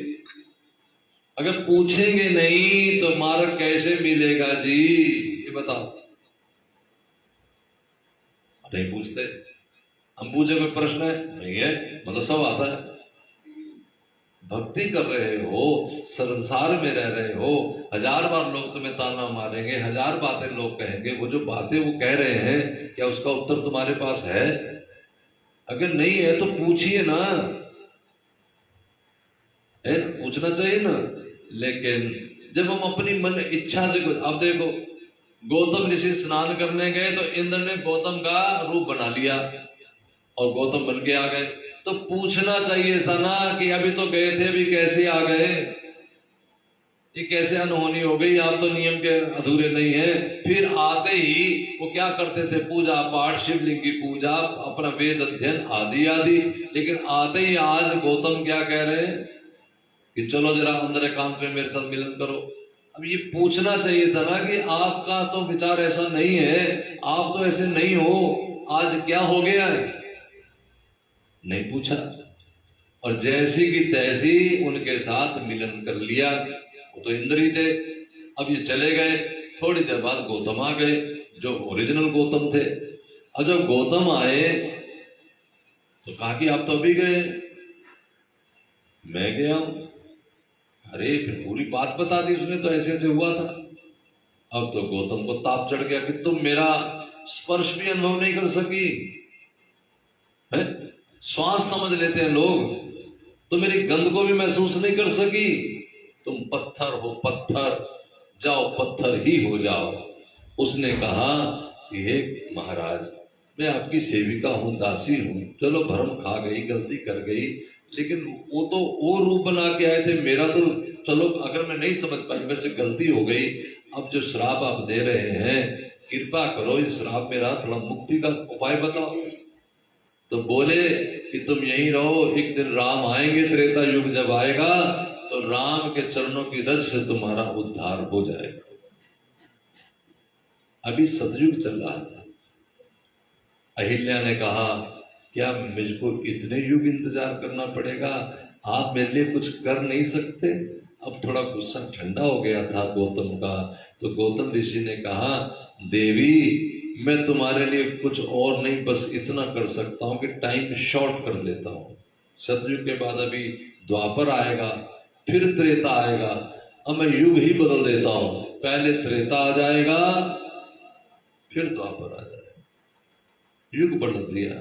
अगर पूछेंगे नहीं तो मार्ग कैसे मिलेगा जी, ये बताओ। नहीं पूछते, हम पूछे कोई प्रश्न है? नहीं है, मतलब सब आता है। भक्ति कर रहे हो, संसार में रह रहे हो, 1000 बार लोग तुम्हें ताना मारेंगे, 1000 बातें लोग कहेंगे, वो जो बातें वो कह रहे हैं क्या उसका उत्तर तुम्हारे पास है? अगर नहीं है तो पूछिए ना, है पूछना चाहिए ना। लेकिन जब हम अपनी मन इच्छा से, अब देखो गौतम ऋषि स्नान करने गए तो इंद्र ने गौतम का रूप बना लिया और गौतम बन के आ गए। तो पूछना चाहिए था ना कि अभी तो गए थे, अभी कैसे आ गए, ये कैसे अनहोनी हो गई, आप तो नियम के अधूरे नहीं है। फिर आते ही वो क्या करते थे, पूजा पाठ, शिवलिंग की पूजा, अपना वेद अध्ययन आदि आदि। लेकिन आते ही आज गौतम क्या कह रहे हैं कि चलो जरा अंदर एकांत में मेरे साथ मिलन करो। अब ये पूछना चाहिए था ना कि आपका तो विचार ऐसा नहीं है, आप तो ऐसे नहीं हो, आज क्या हो गया है, नहीं पूछा। और जैसी की तैसी उनके साथ मिलन कर लिया। वो तो इंद्र ही थे। अब ये चले गए, थोड़ी देर बाद गौतम आ गए जो ओरिजिनल गौतम थे। और जब गौतम आए तो कहा कि आप तो अभी गए, मैं गया हूं। अरे फिर पूरी बात बता दी उसने, तो ऐसे ऐसे हुआ था। अब तो गौतम को ताप चढ़ गया कि तुम मेरा स्पर्श भी अनुभव नहीं कर सकी है? श्वास समझ लेते हैं लोग, तो मेरी गंध को भी महसूस नहीं कर सकी। तुम पत्थर हो, पत्थर, जाओ पत्थर ही हो जाओ। उसने कहा कि हे महाराज, मैं आपकी सेविका हूं, दासी हूं, चलो भ्रम खा गई, गलती कर गई, लेकिन वो तो वो रूप बना के आए थे, मेरा तो चलो अगर मैं नहीं समझ पाई वैसे गलती हो गई। अब जो श्राप आप दे रहे हैं, कृपा करो इस श्राप मेरा थोड़ा मुक्ति का उपाय बताओ। तो बोले कि तुम यहीं रहो, एक दिन राम आएंगे, त्रेता युग जब आएगा तो राम के चरणों की रज से तुम्हारा उद्धार हो जाएगा। अभी सतयुग चल रहा था। अहिल्या ने कहा क्या मुझको इतने युग इंतजार करना पड़ेगा, आप मेरे लिए कुछ कर नहीं सकते? अब थोड़ा गुस्सा ठंडा हो गया था गौतम का। तो गौतम ऋषि ने कहा देवी, मैं तुम्हारे लिए कुछ और नहीं, बस इतना कर सकता हूं कि टाइम शॉर्ट कर देता हूं। सतयुग के बाद अभी द्वापर आएगा, फिर त्रेता आएगा, अब मैं युग ही बदल देता हूं। पहले त्रेता आ जाएगा, फिर द्वापर आ जाएगा, युग बदल दिया।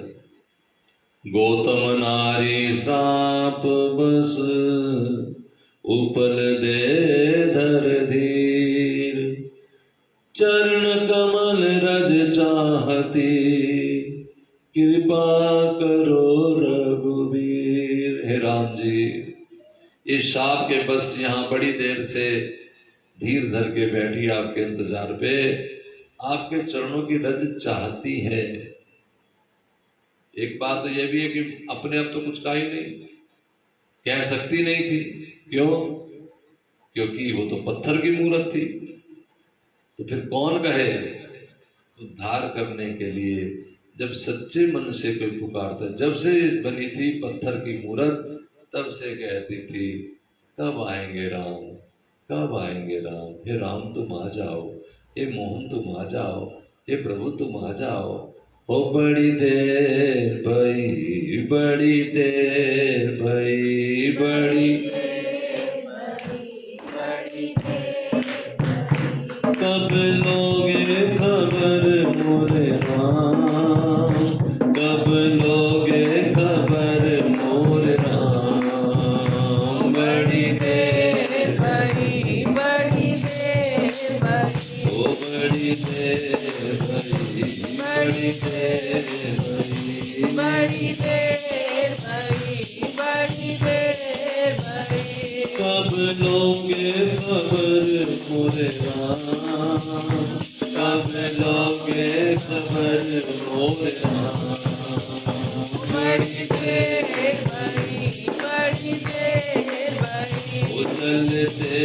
गौतम नारी साप बस उपल दे धर धीर, चरण कमल रज चाहती, कृपा करो रघुवीर। हे राम जी, इस शाप के बस यहाँ बड़ी देर से धीर धर के बैठी आपके इंतजार पे, आपके चरणों की रज चाहती है। एक बात तो यह भी है कि अपने आप तो कुछ कहा ही नहीं, कह सकती नहीं थी। क्यों? क्योंकि वो तो पत्थर की मूर्त थी। तो फिर कौन कहे? उद्धार करने के लिए जब सच्चे मन से कोई पुकारता, जब से बनी थी पत्थर की मूर्त, तब से कहती थी कब आएंगे राम, कब आएंगे राम, हे राम तुम आ जाओ, हे मोहन तुम आ जाओ, हे प्रभु तुम आ जाओ। ओ बड़ी देर भई, बड़ी देर भई, बड़ी कब लोगे खबर मोरे राम, कब लोगे खबर मोरे राम। बड़ी देर भई, बड़ी देर भई, ओ बड़ी देर भई, बड़ी देर भई, बड़ी देर भई, बड़ी देर भई। कब लोगे खबर मोरे राम, कब लोगे खबर मोरे राम। बड़ी देर भई, बड़ी देर भई। ओ चलते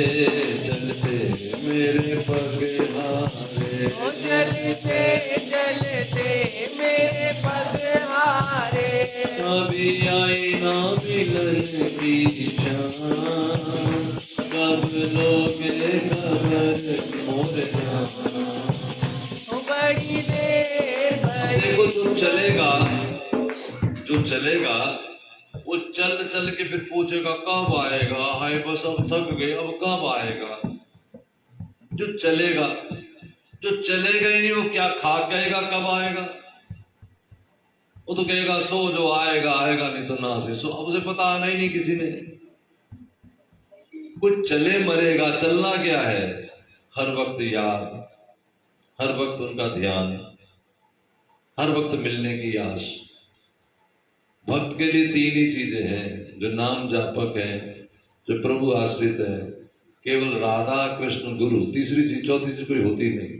चलते मेरे पग हारे, ओ चलते चलते मेरे पग हारे। कभी आई ना मिलन की शान, कब लोगे खबर मोरे राम। ओ बड़ी देर भई। देखो जो चलेगा, जो चलेगा वो चल चल के फिर पूछेगा कब आएगा, हाय बस अब थक गए, अब कब आएगा। जो चलेगा, जो चलेगा ही नहीं, वो क्या खा कहेगा कब आएगा? वो तो कहेगा सो जो आएगा आएगा, नहीं तो ना से सो। अब उसे पता आना ही नहीं किसी ने। कुछ चले मरेगा, चलना क्या है? हर वक्त याद, हर वक्त उनका ध्यान, हर वक्त मिलने की आस। भक्त के लिए तीन ही चीजें हैं जो नाम जापक हैं, जो प्रभु आश्रित है, केवल राधा कृष्ण गुरु। तीसरी चीज, चौथी चीज कोई होती नहीं।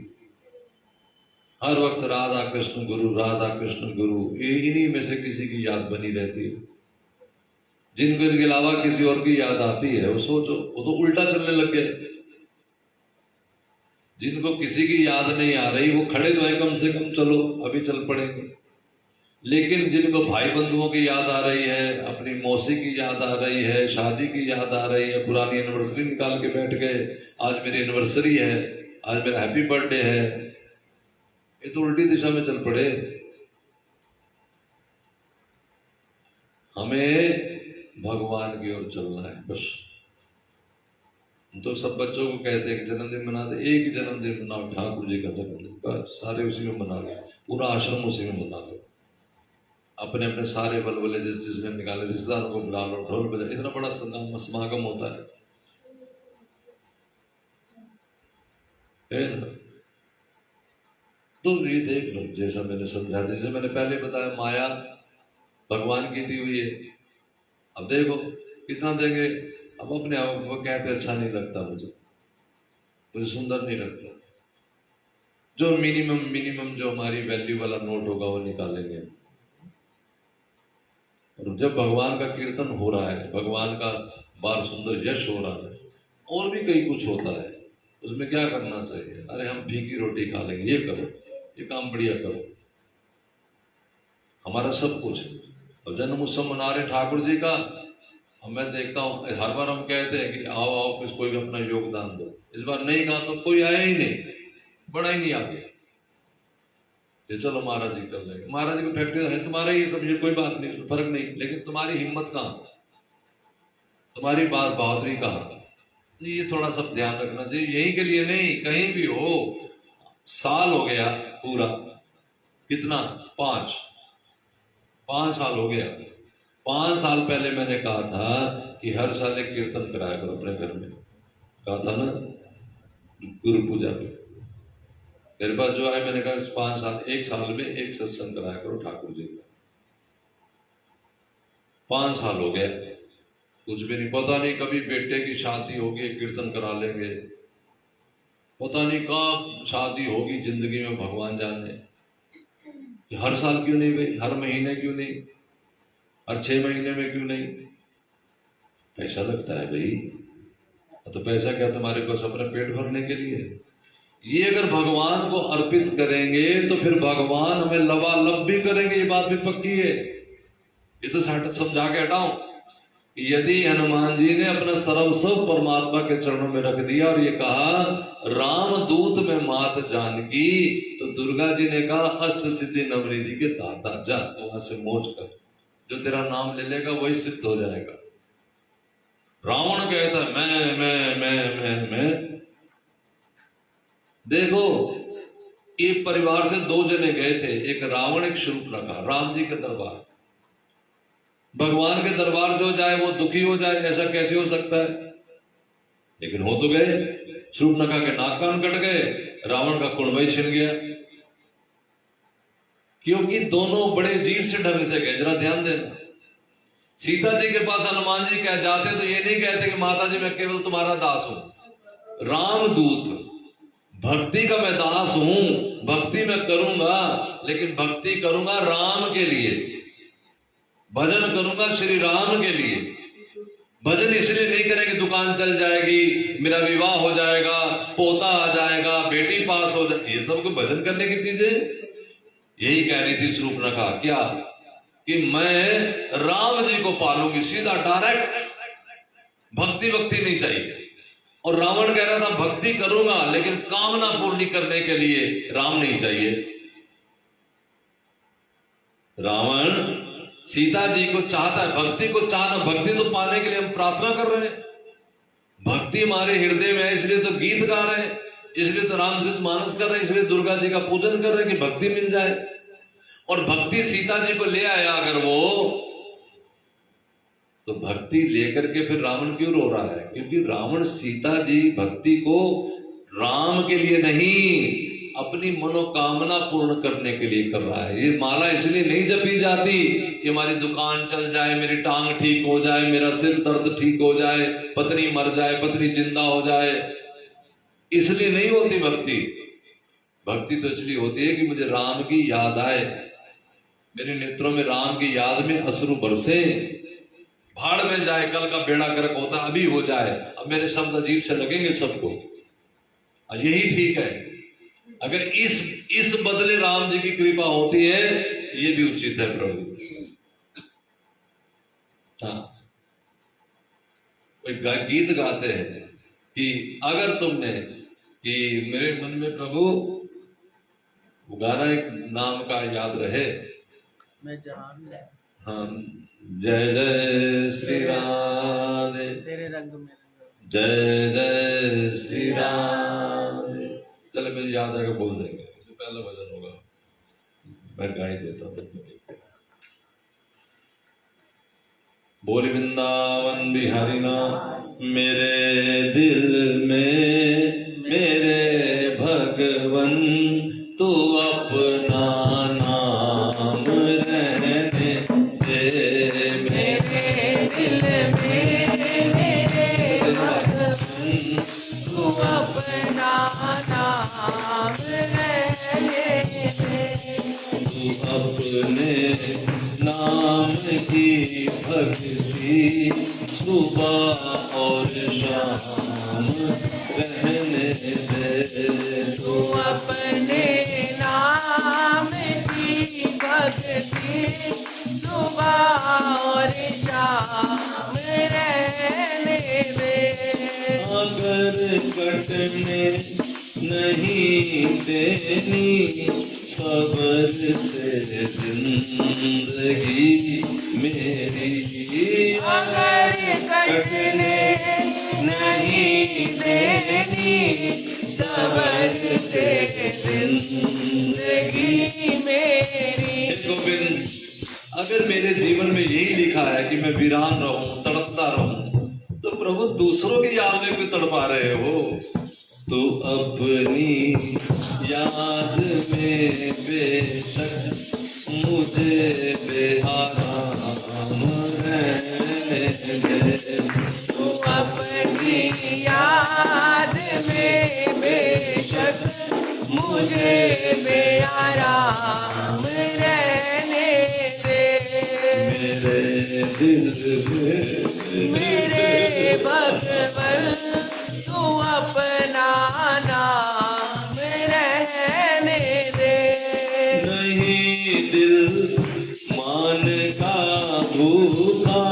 हर वक्त राधा कृष्ण गुरु, राधा कृष्ण गुरु, इन्हीं में से किसी की याद बनी रहती है। जिनको इसके अलावा किसी और की याद आती है, वो सोचो, वो तो उल्टा चलने लग गए। जिनको किसी की याद नहीं आ रही वो खड़े तो है, कम से कम चलो अभी चल पड़ेंगे। लेकिन जिनको भाई बंधुओं की याद आ रही है, अपनी मौसी की याद आ रही है, शादी की याद आ रही है, पुरानी एनिवर्सरी निकाल के बैठ गए, आज मेरी एनिवर्सरी है, आज मेरा हैप्पी बर्थडे है, ये तो उल्टी दिशा में चल पड़े। हमें भगवान की ओर चलना है बस। तो सब बच्चों को कहते हैं कि जन्मदिन मनाते, एक ही जन्मदिन मनाओ, ठाकुर जी का जन्मदिन, बस सारे उसी में मना लो, पूरा आश्रम उसी में मना लो। अपने अपने सारे बलबले जिसने निकाले, रिश्तेदारों को बुला लो, ढोल बजा, इतना बड़ा समागम होता है ना। तो ये देख लो, जैसा मैंने समझा, जैसे मैंने पहले बताया, माया भगवान की दी हुई है। अब देखो कितना देंगे, अब अपने आप वो कहते अच्छा नहीं लगता, मुझे सुंदर नहीं लगता। जो मिनिमम जो हमारी वैल्यू वाला नोट होगा वो निकालेंगे। और जब भगवान का कीर्तन हो रहा है, भगवान का बार सुंदर यश हो रहा है, और भी कई कुछ होता है, उसमें क्या करना चाहिए? अरे हम फीकी रोटी खा लेंगे, ये करो, ये काम बढ़िया करो, हमारा सब कुछ। अब जन्म उत्सव मना रहे ठाकुर जी का, अब मैं देखता हूँ हर बार हम कहते हैं कि आओ आओ कुछ कोई भी अपना योगदान दो। इस बार नहीं कहा तो कोई आया ही नहीं, बड़ा ही नहीं आ गया। चलो महाराज जी कर लेंगे, महाराज जी की फैक्ट्री है तुम्हारा ही सब, ये कोई बात नहीं, फर्क नहीं, लेकिन तुम्हारी हिम्मत कहाँ, तुम्हारी बात बहादुरी कहाँ? ये थोड़ा सा ध्यान रखना चाहिए। यही के लिए नहीं, कहीं भी हो। साल हो गया पूरा, कितना, 5 साल हो गया। 5 साल पहले मैंने कहा था कि हर साल एक कीर्तन कराया करो अपने घर में, कहा था ना, गुरु पूजा में। मेरे पास जो है, मैंने कहा 5 साल, 1 साल में एक सत्संग कराया करो ठाकुर जी का। 5 साल हो गए, कुछ भी नहीं। पता नहीं कभी बेटे की शादी होगी कीर्तन करा लेंगे, पता नहीं कब शादी होगी जिंदगी में, भगवान जाने। हर साल क्यों नहीं भाई, हर महीने क्यों नहीं, हर 6 महीने में क्यों नहीं? पैसा लगता है भाई, तो पैसा क्या तुम्हारे पास अपना पेट भरने के लिए? ये अगर भगवान को अर्पित करेंगे तो फिर भगवान हमें लबालब भी करेंगे, ये बात भी पक्की है। ये तो समझा के हटाऊं, यदि हनुमान जी ने अपना सर्वस्व परमात्मा के चरणों में रख दिया और ये कहा राम दूत में मात जानकी, तो दुर्गा जी ने कहा अष्ट सिद्धि नवनिधि के दाता, जा वहां से मौज कर, जो तेरा नाम ले लेगा वही सिद्ध हो जाएगा। रावण कहता है मैं। देखो, एक परिवार से 2 जने गए थे, एक रावण एक शूर्पणखा, राम जी के दरबार। भगवान के दरबार जो जाए वो दुखी हो जाए, ऐसा कैसे हो सकता है? लेकिन हो तो गए। शूर्पणखा के नाक कान कट गए, रावण का कुंडवा ही छिन गया, क्योंकि दोनों बड़े अजीब से ढंग से गए। जरा ध्यान देना, सीता जी के पास हनुमान जी कह जाते तो ये नहीं कहते कि माता जी मैं केवल तुम्हारा दास हूं, रामदूत, भक्ति का मैं दास हूं, भक्ति मैं करूंगा, लेकिन भक्ति करूंगा राम के लिए, भजन करूंगा श्री राम के लिए। भजन इसलिए नहीं करेंगे दुकान चल जाएगी, मेरा विवाह हो जाएगा, पोता आ जाएगा, बेटी पास हो जाएगी, ये सब को भजन करने की चीजें। यही कह रही थी शूर्पणखा, क्या कि मैं राम जी को पालूंगी, सीधा डायरेक्ट, भक्ति नहीं चाहिए। और रावण कह रहा था भक्ति करूंगा लेकिन कामना पूर्ति करने के लिए राम नहीं चाहिए। रावण सीता जी को चाहता है, भक्ति को चाहना, भक्ति तो पाने के लिए हम प्रार्थना कर रहे हैं, भक्ति हमारे हृदय में है, इसलिए तो गीत गा रहे हैं, इसलिए तो रामचरित मानस कर रहे हैं, इसलिए दुर्गा जी का पूजन कर रहे हैं कि भक्ति मिल जाए। और भक्ति सीता जी को ले आया अगर वो, तो भक्ति लेकर के फिर रावण क्यों रो रहा है? क्योंकि रावण सीता जी भक्ति को राम के लिए नहीं, अपनी मनोकामना पूर्ण करने के लिए कर रहा है। ये माला इसलिए नहीं जपी जाती कि हमारी दुकान चल जाए, मेरी टांग ठीक हो जाए, मेरा सिर दर्द ठीक हो जाए, पत्नी मर जाए, पत्नी जिंदा हो जाए, इसलिए नहीं होती भक्ति। भक्ति तो इसलिए होती है कि मुझे राम की याद आए, मेरे नेत्रों में राम की याद में अश्रु बरसे, भाड़ में जाए, कल का बेड़ा गर्क होता अभी हो जाए, अब मेरे शब्द अजीब से लगेंगे सबको, यही ठीक है। अगर इस बदले राम जी की कृपा होती है, ये भी उचित है प्रभु। हाँ, कोई गीत गाते हैं कि अगर तुमने, कि मेरे मन में प्रभु गाना एक नाम का याद रहे, मैं जहां हाँ, जय जय श्री राम, तेरे रंग में जय जय श्री राम। चलो मुझे याद आएगा बोल देंगे, जो पहला भजन होगा मैं गा ही देता हूँ। बोल वृंदावन बिहारी नाम, मेरे दिल में मेरे भगवन तू अपना नाम रहने दे, मेरे दिल में मेरे भगवन तू अपना नाम रहने दे, तू अपने नाम की भक्ति सुबह और शाम रहने दे, तू अपने नाम की भक्ति सुबह और शाम रहने दे। अगर कटने नहीं देनी सबर से जिंदगी मेरी, अगर कटने नहीं देनी सबर से जिंदगी मेरी। गोविंद, अगर मेरे जीवन में यही लिखा है कि मैं वीरान रहूं, तड़पता रहूं, तो प्रभु दूसरों की याद में क्यों तड़पा रहे हो? तो अपनी याद में बेशक मुझे बेआराम रहने दे, तू अपनी याद में बेशक मुझे बेआराम रहने दे, मेरे दिल में मेरे भगवन तू अपना नाम रहने दे। नहीं दिल मान का भूखा,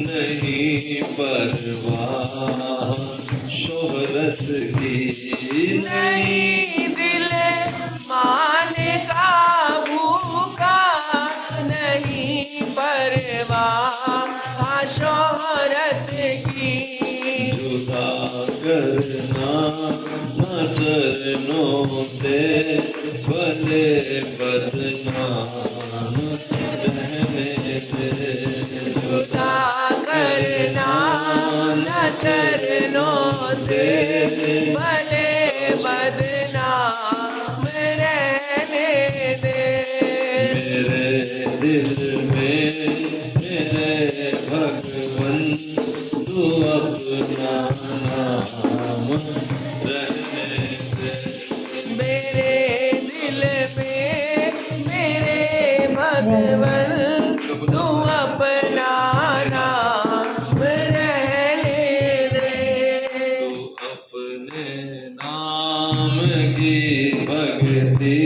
नहीं परवाह शोहरत की, नहीं दिल मान का भूखा, नहीं परवाह शोहरत की, जुदा करना न चरणों से भले बदनाम रहने दे, जुदा करना न चरणों से भले बदनाम रहने दे, मेरे दिल में मेरे भगवन तू अपना नाम रहने दे, मेरे दिल में मेरे भगवन तू अपना नाम रहने दे, तू अपने नाम की भक्ति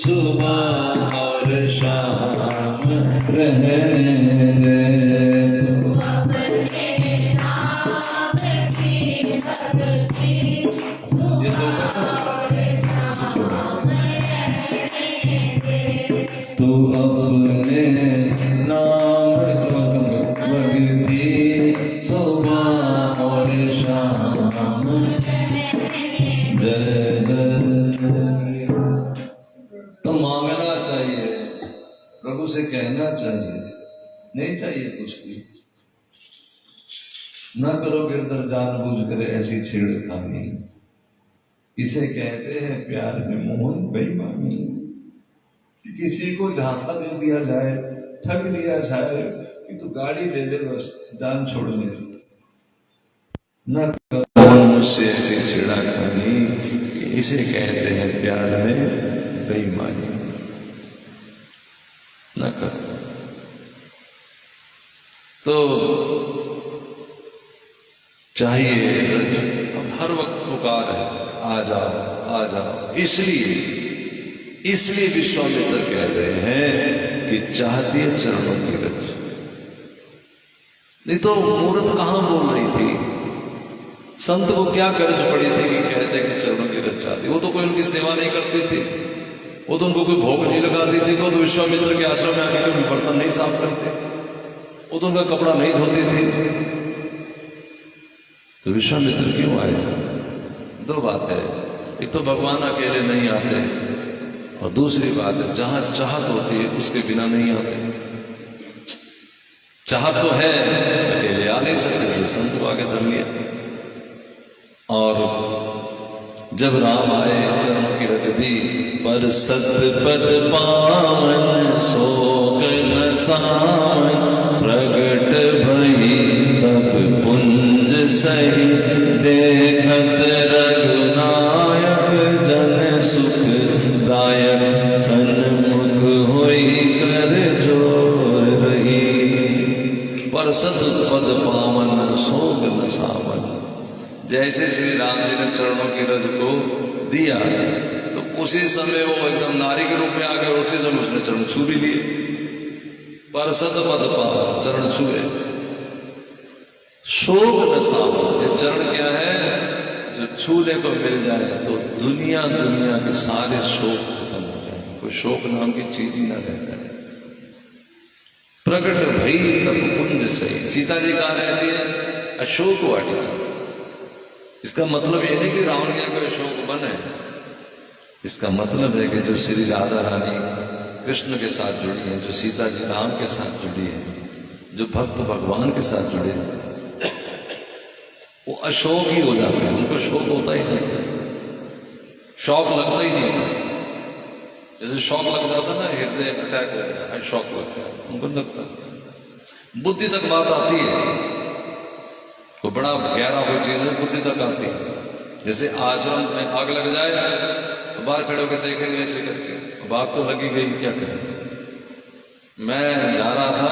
सुबह और शाम रहने दे, ये तो तू अपने नाम की भक्ति सुबह और शाम, जय जय श्री राम। तो मांगना चाहिए, प्रभु से कहना चाहिए, नहीं चाहिए कुछ भी। न करो गिरधर जानबूझ कर ऐसी छेड़खानी, इसे कहते हैं प्यार में मोहन बेईमानी। कि किसी को झांसा दे दिया जाए, ठग लिया जाए कि तू गाड़ी दे दे बस जान छोड़ने, न करो मुझसे ऐसी छेड़ा खानी। इसे कहते हैं प्यार में बेईमानी। न करो। तो चाहिए अब हर वक्त पुकार है, आ जाओ आ जाओ। इसलिए विश्वामित्र कह रहे हैं कि चाहती है चरणों की रज। नहीं तो मूर्त कहां बोल रही थी, संत को क्या गरज पड़ी थी कि कहते कि चरणों की रज चाहती। वो तो कोई उनकी सेवा नहीं करती थी, वो तो उनको कोई भोग नहीं लगाती थी, वो तो विश्वामित्र के आश्रम में आके कोई बर्तन नहीं साफ करते, वो तो उनका कपड़ा नहीं धोती थी। तो विश्वामित्र क्यों आए? दो बात है, एक तो भगवान अकेले नहीं आते, और दूसरी बात है जहां चाहत होती है उसके बिना नहीं आते। चाहत तो है, अकेले आ नहीं सकते, इसलिए संत को आगे धर लिया। और जब राम आए चरणों की रज दी, पर सतपद पावन शोक न सावन, प्रगट भई तब पुंज सही, देखत रघुनायक जन सुखदायक, सन्मुख होई कर जोर रही। पर सतपद पावन शोक न सावन। जैसे श्री राम जी ने चरणों की रज को दिया तो उसी समय वो एकदम नारी के रूप में आ गए, उसी समय उसने चरण छू भी लिए। पर सतपद पावन, चरण छुए। शोक न सावन, ये चरण क्या है? जो छूने को मिल जाए तो दुनिया के सारे शोक खत्म हो जाए, कोई शोक नाम की चीज ही ना रह जाए। प्रकट भई तब कुंज सही। सीता जी कहाँ रहती है? अशोक वाटिका। इसका मतलब ये नहीं कि रावण के कोई अशोक वन है, इसका मतलब है कि जो श्री राधा रानी कृष्ण के साथ जुड़ी है, जो सीता जी राम के साथ जुड़ी है, जो भक्त भगवान के साथ जुड़े हैं, वो अशोक ही हो जाते हैं। उनको शोक होता ही नहीं, शौक लगता ही नहीं होता। जैसे शौक लग जाता ना, हृदय अटैक हो गया, शौक लगता है, उनको लगता। बुद्धि तक बात आती है, वो बड़ा गहरा कोई चीज है, बुद्धि तक आती है। जैसे आश्रम में आग लग जाए तो बाहर खड़े होकर देखेंगे ऐसे करके, बात तो लगी गई, क्या करें। मैं जा रहा था,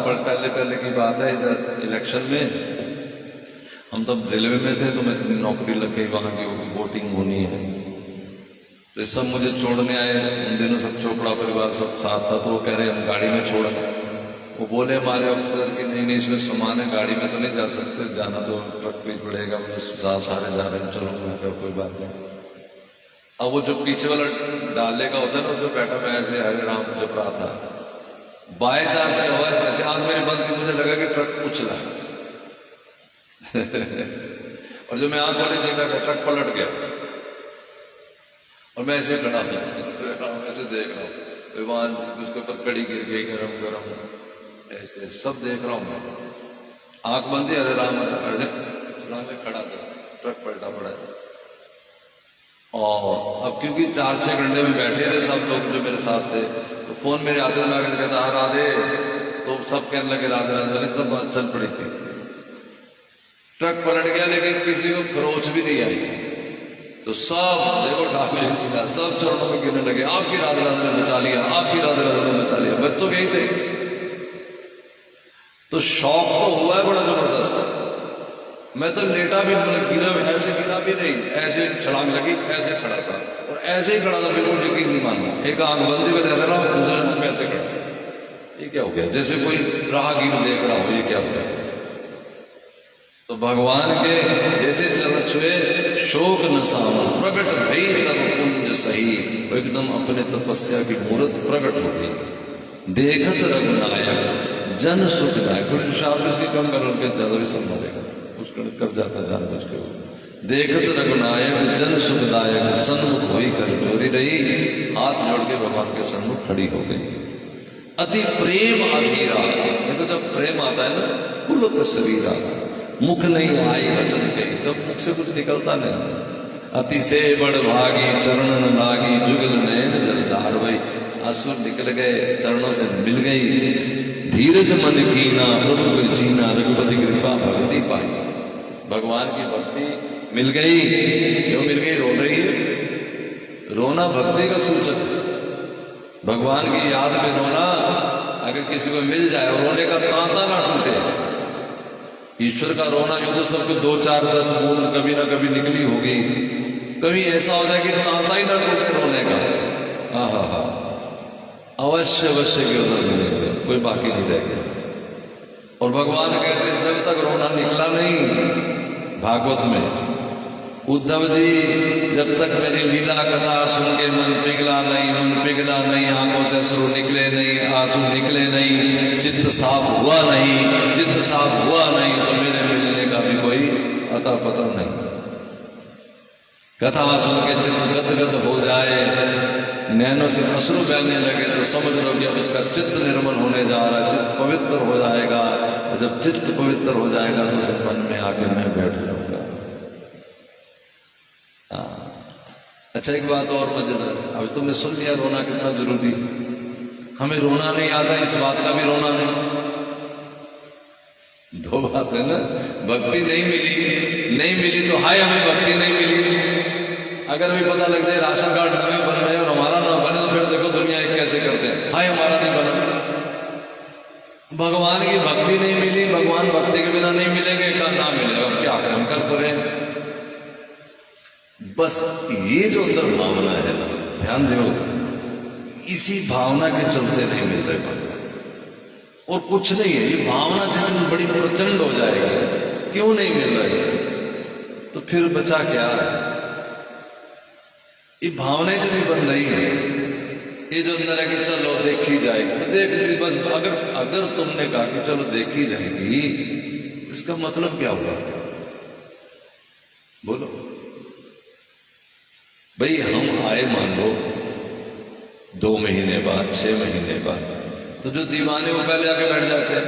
पर पहले की बात है, इधर इलेक्शन में हम तब रेलवे में थे, तो मैं नौकरी लग गई, वहां की वोटिंग होनी है। तो सब मुझे छोड़ने आए, उन दिनों सब चोपड़ा परिवार सब साथ था, तो वो कह रहे हम गाड़ी में छोड़े। वो बोले हमारे अफसर कि नहीं इसमें सामान है, गाड़ी में तो नहीं जा सकते, जाना तो ट्रक पे पड़ेगा, सारे जा रहे हैं, चलो मैं कहा कोई बात नहीं। अब वो जो पीछे वाला डाले का होता है ना, उसमें बैठा मैं ऐसे हरे राम जप रहा था, बाय चांस ऐसे आंख मेरी बंद थी, मुझे लगा कि ट्रक उछला और जब मैं आंख खोले देखा ट्रक पलट गया, और मैं ऐसे खड़ा हूँ, ऐसे देख रहा हूँ, वहां उसके ऊपर कड़ी गिर गई, गरम गरम, ऐसे सब देख रहा हूं मैं, आंख बंद है, अरे राम में खड़ा था, ट्रक पलटा पड़ा। और अब क्योंकि 4-6 घंटे में बैठे थे सब लोग जो मेरे साथ थे, तो फोन मेरे आते में आकर कहता हाँ राधे, तो सब कहने लगे राधे राधे, सब बात चल पड़ी थी। ट्रक पलट गया, लेकिन किसी को खरोच भी नहीं आई। तो सब देखो ठाकुर जी सब चरणों में गिरने लगे, आपकी राधे राधे ने बचा लिया, आपकी राधे राधे ने बचा लिया, बस तो यही थे। तो शौक तो हुआ है बड़ा जबरदस्त। मैं तो लेटा भी, गिरा ऐसे गिरा भी नहीं, ऐसे छलांग लगी, ऐसे खड़ा था, और ऐसे ही खड़ा था, बिल्कुल यकीन नहीं मानना। एक आंख बंदी में रह रहा हूं, दूसरे हाथ में ऐसे खड़ा, ये क्या हो गया? जैसे कोई राहगीर देख रहा हो, ये क्या हो गया? तो भगवान के जैसे चरण छुए, शोक न सावन, प्रकट भई तब कुंज सही। वो एकदम अपने तपस्या की मूर्त प्रकट हो गई। देखत रघुनायक जन सुखदायक। थोड़ी शार्पनेस की कम कर, उनके ज्यादा भी संभालेगा, उसको कर जाता जानबूझ के। देखत रघुनायक जन सुखदायक, सन्मुख होई कर जोरी रही। हाथ जोड़ के भगवान के सन्मुख खड़ी हो गई। अति प्रेम अधीरा, देखो जब प्रेम आता है ना, पुलक शरीरा, मुख नहीं आई वचन कही, तब मुख से कुछ निकलता नहीं, अतिशय बड़ भागी चरणन लागी जुगल नयन जलधार। भाई आंसू निकल गए, चरणों से मिल गई। धीरज मन कीना प्रभु को चीना, रघुपति कृपा भक्ति पाई। भगवान की भक्ति मिल गई। क्यों मिल गई? रो रही है। रोना भक्ति का सूचक है। भगवान की याद में रोना अगर किसी को मिल जाए और रोने का तांता ना टूटे। ईश्वर का रोना यूं तो सबको 2 4 10 बूंद कभी ना कभी निकली होगी, कभी ऐसा हो जाए कि तांता ही ना टूटे रोने का। हा अवश्य अवश्य के उधर मिलेंगे, कोई बाकी नहीं रह गया। और भगवान कहते हैं जब तक रोना निकला नहीं, भागवत में उद्धव जी जब तक मेरी लीला कथा सुन के मन पिघला नहीं, आंखों से अश्रु निकले नहीं, आंसू निकले नहीं, चित्त साफ हुआ नहीं, तो मेरे मिलने का भी कोई अता पता नहीं। कथा सुन के चित्त गदगद हो जाए, नैनों से अश्रु बहने लगे, तो समझ लो कि अब इसका चित्त निर्मल होने जा रहा है, चित्त पवित्र हो जाएगा। और जब चित्त पवित्र हो जाएगा तो उस मन में आके मैं बैठ जाऊंगा। अच्छा एक बात और मजेदार, अब तुमने सुन लिया रोना कितना जरूरी। हमें रोना नहीं आता, इस बात का भी रोना नहीं। 2 बात है ना, भक्ति नहीं मिली तो हाय हमें भक्ति नहीं मिली। अगर हमें पता लग जाए राशन कार्ड नए बन रहे और हमारा ना बने, तो फिर देखो दुनिया कैसे करते हैं, हाय हमारा नहीं बना। भगवान की भक्ति नहीं मिली, भगवान भक्ति के बिना नहीं मिलेंगे, का ना मिलेगा, क्या करें, हम कर तो रहे। बस ये जो अंदर भावना है ना, ध्यान दो, इसी भावना के चलते नहीं मिल रहे भगवान, और कुछ नहीं है। ये भावना जिस दिन बड़ी प्रचंड हो जाएगी, क्यों नहीं मिल रही, तो फिर बचा क्या? ये भावना तो नहीं बन रही है। ये जो अंदर है कि चलो देखी जाएगी, देख ली बस। अगर तुमने कहा कि चलो देखी जाएगी, इसका मतलब क्या हुआ? बोलो भाई, हम आए मान लो 2 महीने बाद, 6 महीने बाद, तो जो दीवाने वो पहले आके बैठ जाते हैं,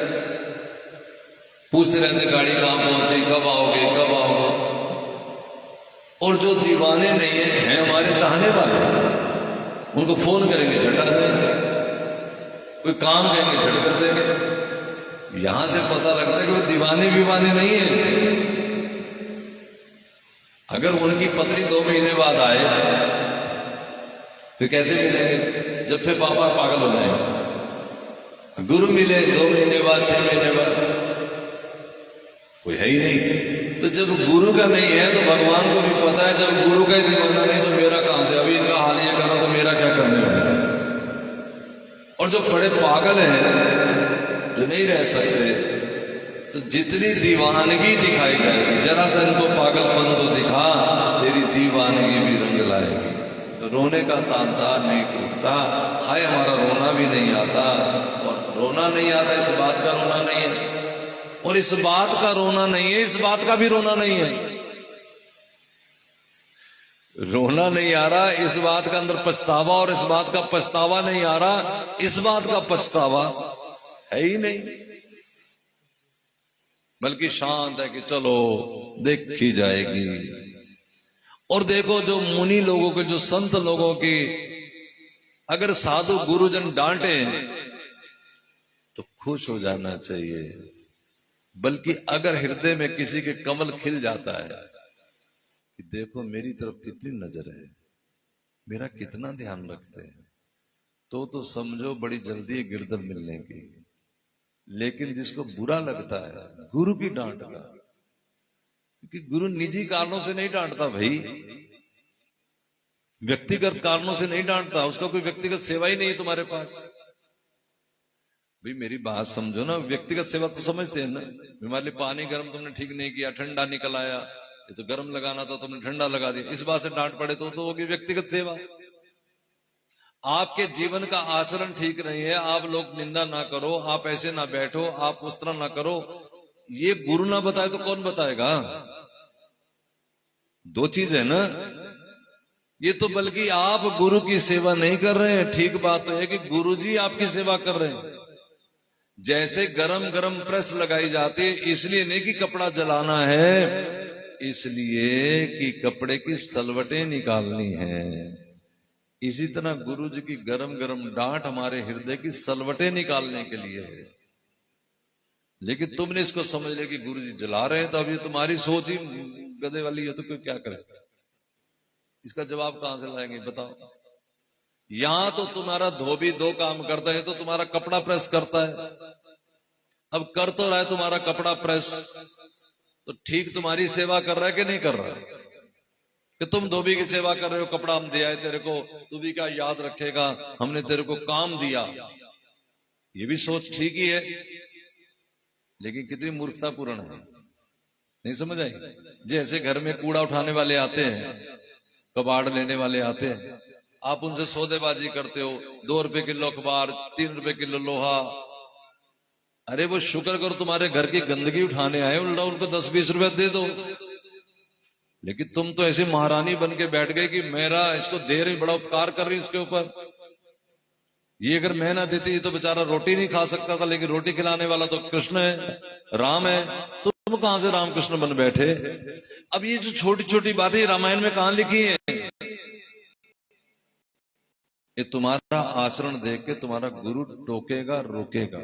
पूछते रहते गाड़ी कहां पहुंची, कब आओगे। और जो दीवाने नहीं हैं हमारे चाहने वाले, उनको फोन करेंगे झटा देंगे, कोई काम कहेंगे झट कर देंगे। यहां से पता लगता है कि वो दीवाने नहीं है। अगर उनकी पत्नी 2 महीने बाद आए तो कैसे मिलेंगे? जब फिर पापा पागल हो जाएंगे। गुरु मिले 2 महीने बाद, 6 महीने बाद, कोई है ही नहीं। तो जब गुरु का नहीं है तो भगवान को भी पता है, जब गुरु का ही दीवाना नहीं तो मेरा कहां से? अभी इनका हाल ये करना तो मेरा क्या करने वाला है? और जो बड़े पागल हैं, जो नहीं रह सकते, तो जितनी दीवानगी दिखाई जाएगी, जरा सा इनको पागलपन तो दिखा, तेरी दीवानगी भी रंग लाएगी। तो रोने का तांता नहीं टूटता। हाय हमारा रोना भी नहीं आता, और रोना नहीं आता, इस बात का रोना नहीं है, और इस बात का रोना नहीं है, इस बात का भी रोना नहीं है। रोना नहीं आ रहा, इस बात का अंदर पछतावा, और इस बात का पछतावा नहीं आ रहा, इस बात का पछतावा है ही नहीं। बल्कि शांत है कि चलो देखी जाएगी। और देखो जो मुनि लोगों के, जो संत लोगों की, अगर साधु गुरुजन डांटे तो खुश हो जाना चाहिए। बल्कि अगर हृदय में किसी के कमल खिल जाता है कि देखो मेरी तरफ कितनी नजर है, मेरा कितना ध्यान रखते हैं, तो समझो बड़ी जल्दी है गिरदल मिलने की। लेकिन जिसको बुरा लगता है गुरु की डांट का, क्योंकि गुरु निजी कारणों से नहीं डांटता भाई, व्यक्तिगत कारणों से नहीं डांटता, उसका कोई व्यक्तिगत सेवा ही नहीं है तुम्हारे पास। भाई मेरी बात समझो ना, व्यक्तिगत सेवा तो समझते हैं ना। हमारे लिए पानी गर्म तुमने ठीक नहीं किया, ठंडा निकल आया, ये तो गर्म लगाना था तुमने ठंडा लगा दिया, इस बात से डांट पड़े तो होगी व्यक्तिगत सेवा। आपके जीवन का आचरण ठीक नहीं है, आप लोग निंदा ना करो, आप ऐसे ना बैठो, आप उस तरह ना करो, ये गुरु ना बताए तो कौन बताएगा? 2 चीज है ना। ये तो बल्कि आप गुरु की सेवा नहीं कर रहे हैं। ठीक बात तो है कि गुरु जी आपकी सेवा कर रहे हैं। जैसे गरम गरम प्रेस लगाई जाती है, इसलिए नहीं कि कपड़ा जलाना है, इसलिए कि कपड़े की सलवटें निकालनी है। इसी तरह गुरु जी की गरम गरम डांट हमारे हृदय की सलवटें निकालने के लिए है। लेकिन तुमने इसको समझ लिया कि गुरु जी जला रहे हैं, तो अब ये तुम्हारी सोच ही गधे वाली है, तो कोई क्या करे? इसका जवाब कहां से लाएंगे बताओ? यहां तो तुम्हारा धोबी दो काम करता है, तो तुम्हारा कपड़ा प्रेस करता है। अब कर तो रहा है तुम्हारा कपड़ा प्रेस, तो ठीक तुम्हारी सेवा कर रहा है कि नहीं कर रहा है? कि तुम धोबी की सेवा कर रहे हो, कपड़ा हम दिया है तेरे को, तू भी क्या याद रखेगा, हमने तेरे को काम दिया। ये भी सोच ठीक ही है, लेकिन कितनी मूर्खतापूर्ण है, नहीं समझ आई? जैसे घर में कूड़ा उठाने वाले आते हैं, कबाड़ लेने वाले आते हैं, आप उनसे सौदेबाजी करते हो, 2 रुपए किलो अखबार, 3 रुपए किलो लोहा। अरे वो शुक्र करो तुम्हारे घर की गंदगी उठाने आए, उल्टा उनको 10-20 रुपए दे दो। लेकिन तुम तो ऐसे महारानी बन के बैठ गए कि मेरा इसको दे रही, बड़ा उपकार कर रही इसके ऊपर। ये अगर मैं ना देती तो बेचारा रोटी नहीं खा सकता था, लेकिन रोटी खिलाने वाला तो कृष्ण है, राम है, तो तुम कहां से रामकृष्ण बन बैठे? अब ये जो छोटी छोटी बातें रामायण में कहां लिखी है, ये तुम्हारा आचरण देख के तुम्हारा गुरु टोकेगा, रोकेगा।